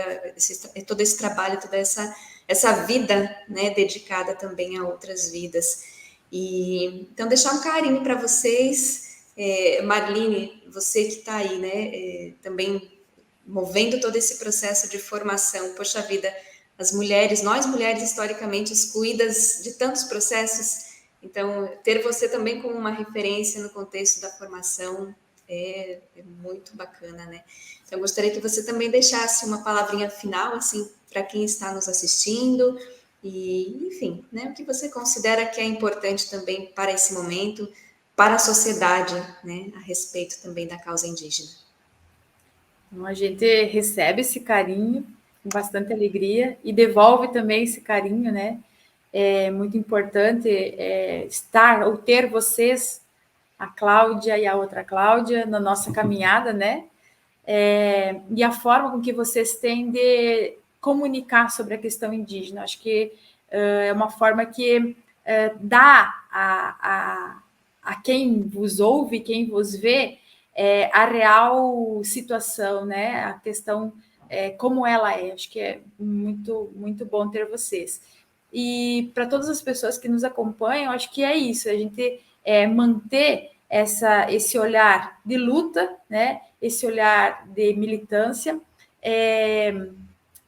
esse trabalho, toda essa vida, né, dedicada também a outras vidas. E então deixar um carinho para vocês, Marlene, você que está aí, né, também movendo todo esse processo de formação. Poxa vida, nós mulheres historicamente excluídas de tantos processos. Então ter você também como uma referência no contexto da formação é muito bacana, né? Então, eu gostaria que você também deixasse uma palavrinha final, assim, para quem está nos assistindo, E, enfim, né, o que você considera que é importante também para esse momento, para a sociedade, né, a respeito também da causa indígena? Então, a gente recebe esse carinho com bastante alegria e devolve também esse carinho, né? É muito importante estar ou ter vocês, a Cláudia e a outra Cláudia, na nossa caminhada, né? E a forma com que vocês têm de comunicar sobre a questão indígena. Acho que é uma forma que dá a quem vos ouve, quem vos vê, a real situação, né? A questão como ela é. Acho que é muito, muito bom ter vocês. E para todas as pessoas que nos acompanham, acho que é isso, a gente manter esse olhar de luta, né? Esse olhar de militância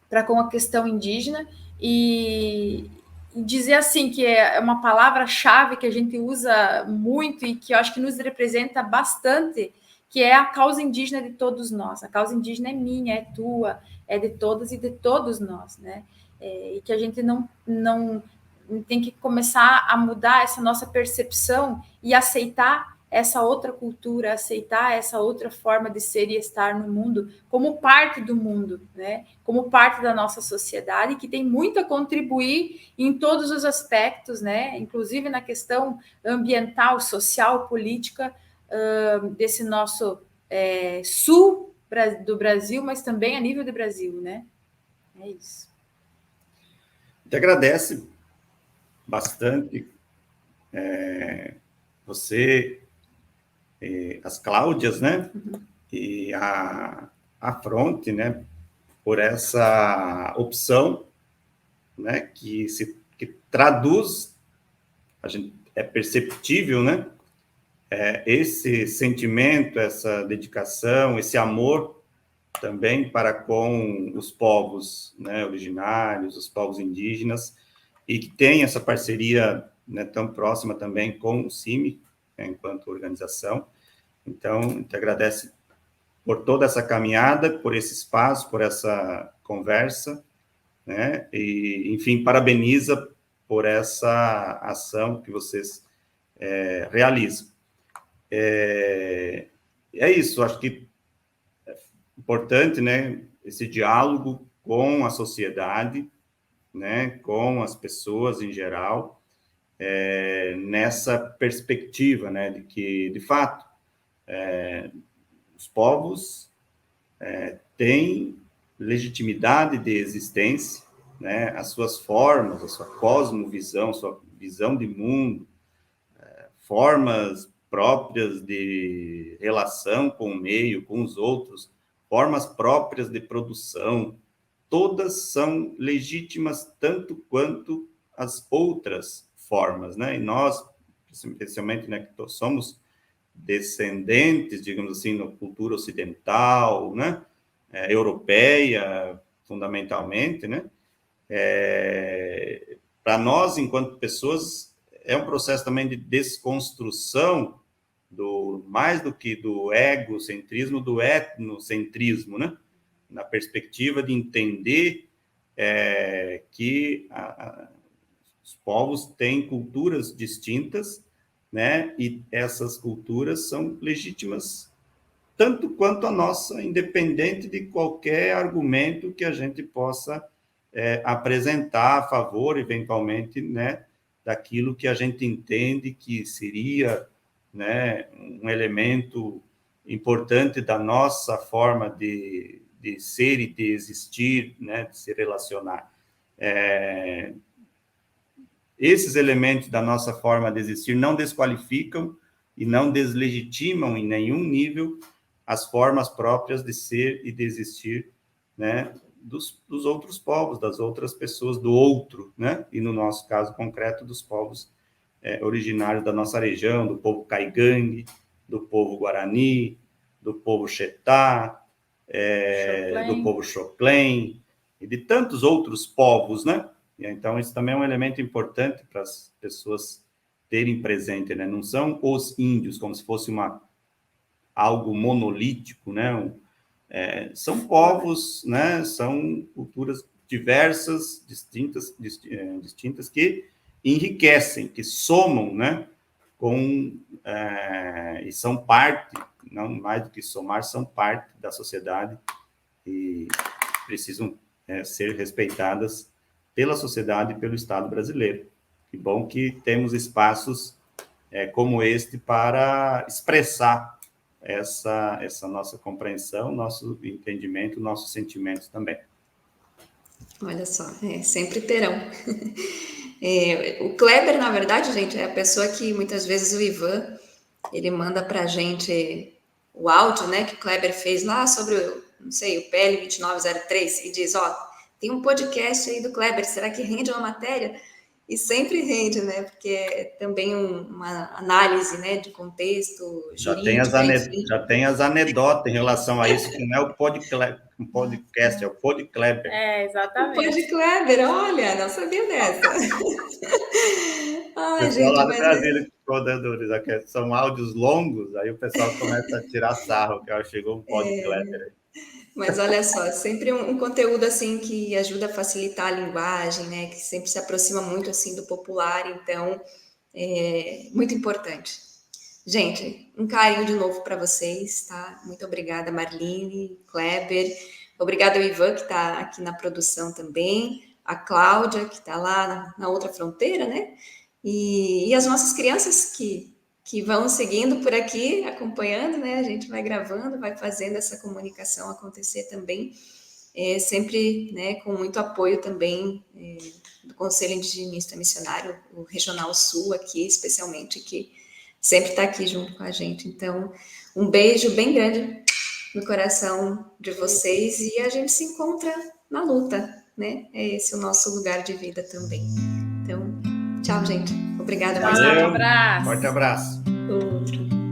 para com a questão indígena e dizer assim que é uma palavra-chave que a gente usa muito e que eu acho que nos representa bastante, que é a causa indígena de todos nós. A causa indígena é minha, é tua, é de todas e de todos nós, né? E que a gente não tem que começar a mudar essa nossa percepção e aceitar essa outra cultura, aceitar essa outra forma de ser e estar no mundo como parte do mundo, né? Como parte da nossa sociedade, que tem muito a contribuir em todos os aspectos, né? Inclusive na questão ambiental, social, política desse nosso sul do Brasil, mas também a nível do Brasil, né? É isso. Te agradece bastante você, as Cláudias, né? E a Fronte, né? Por essa opção, né? Que traduz, a gente, é perceptível, né? Esse sentimento, essa dedicação, esse amor também para com os povos, né, originários, os povos indígenas, e que tem essa parceria, né, tão próxima também com o CIMI, né, enquanto organização. Então, te agradece por toda essa caminhada, por esse espaço, por essa conversa, né, e, enfim, parabeniza por essa ação que vocês realizam. É isso, acho que importante, né, esse diálogo com a sociedade, né, com as pessoas em geral, nessa perspectiva, né, de que, de fato, os povos têm legitimidade de existência, né, as suas formas, a sua cosmovisão, sua visão de mundo, formas próprias de relação com o meio, com os outros, formas próprias de produção, todas são legítimas tanto quanto as outras formas, né? E nós, especialmente, né, que somos descendentes, digamos assim, da cultura ocidental, né, europeia, fundamentalmente, né? Para nós, enquanto pessoas, é um processo também de desconstrução mais do que do egocentrismo, do etnocentrismo, né? Na perspectiva de entender que os povos têm culturas distintas, né? E essas culturas são legítimas tanto quanto a nossa, independente de qualquer argumento que a gente possa apresentar a favor, eventualmente, né, daquilo que a gente entende que seria, né, um elemento importante da nossa forma de ser e de existir, né, de se relacionar. Esses elementos da nossa forma de existir não desqualificam e não deslegitimam em nenhum nível as formas próprias de ser e de existir, né, dos outros povos, das outras pessoas, do outro, né, e no nosso caso concreto, dos povos originários da nossa região, do povo caigangue, do povo guarani, do povo xetá, do povo xoclém, e de tantos outros povos, né? Então, isso também é um elemento importante para as pessoas terem presente, né? Não são os índios, como se fosse algo monolítico, né? São povos, né? São culturas diversas, distintas, que enriquecem, que somam, né? E são parte, não mais do que somar, são parte da sociedade e precisam ser respeitadas pela sociedade e pelo Estado brasileiro. Que bom que temos espaços como este para expressar essa nossa compreensão, nosso entendimento, nossos sentimentos também. Olha só, sempre terão. O Kleber, na verdade, gente, é a pessoa que muitas vezes o Ivan, ele manda para a gente o áudio, né, que o Kleber fez lá sobre, não sei, o PL 2903, e diz, ó, tem um podcast aí do Kleber, será que rende uma matéria? E sempre rende, né, porque é também uma análise, né, de contexto jurídico. Já tem as anedotas em relação a isso, que não é o podcast, é o PodKleber. Exatamente. O PodKleber, olha, não sabia dessa. Ai, gente, lá no Brasil, são áudios longos, aí o pessoal começa a tirar sarro, que chegou um PodKleber. Mas olha só, sempre um conteúdo assim que ajuda a facilitar a linguagem, né? Que sempre se aproxima muito assim do popular, então é muito importante. Gente, um carinho de novo para vocês, tá? Muito obrigada, Marlene, Kleber. Obrigada ao Ivan, que está aqui na produção também, a Cláudia, que está lá na outra fronteira, né? E as nossas crianças que vão seguindo por aqui, acompanhando, né? A gente vai gravando, vai fazendo essa comunicação acontecer também, sempre, né, com muito apoio também do Conselho Indigenista Missionário, o Regional Sul aqui, especialmente, que sempre está aqui junto com a gente. Então, um beijo bem grande no coração de vocês e a gente se encontra na luta, né? É esse o nosso lugar de vida também. Então, tchau, gente. Obrigada mais uma vez. Forte abraço. Outro.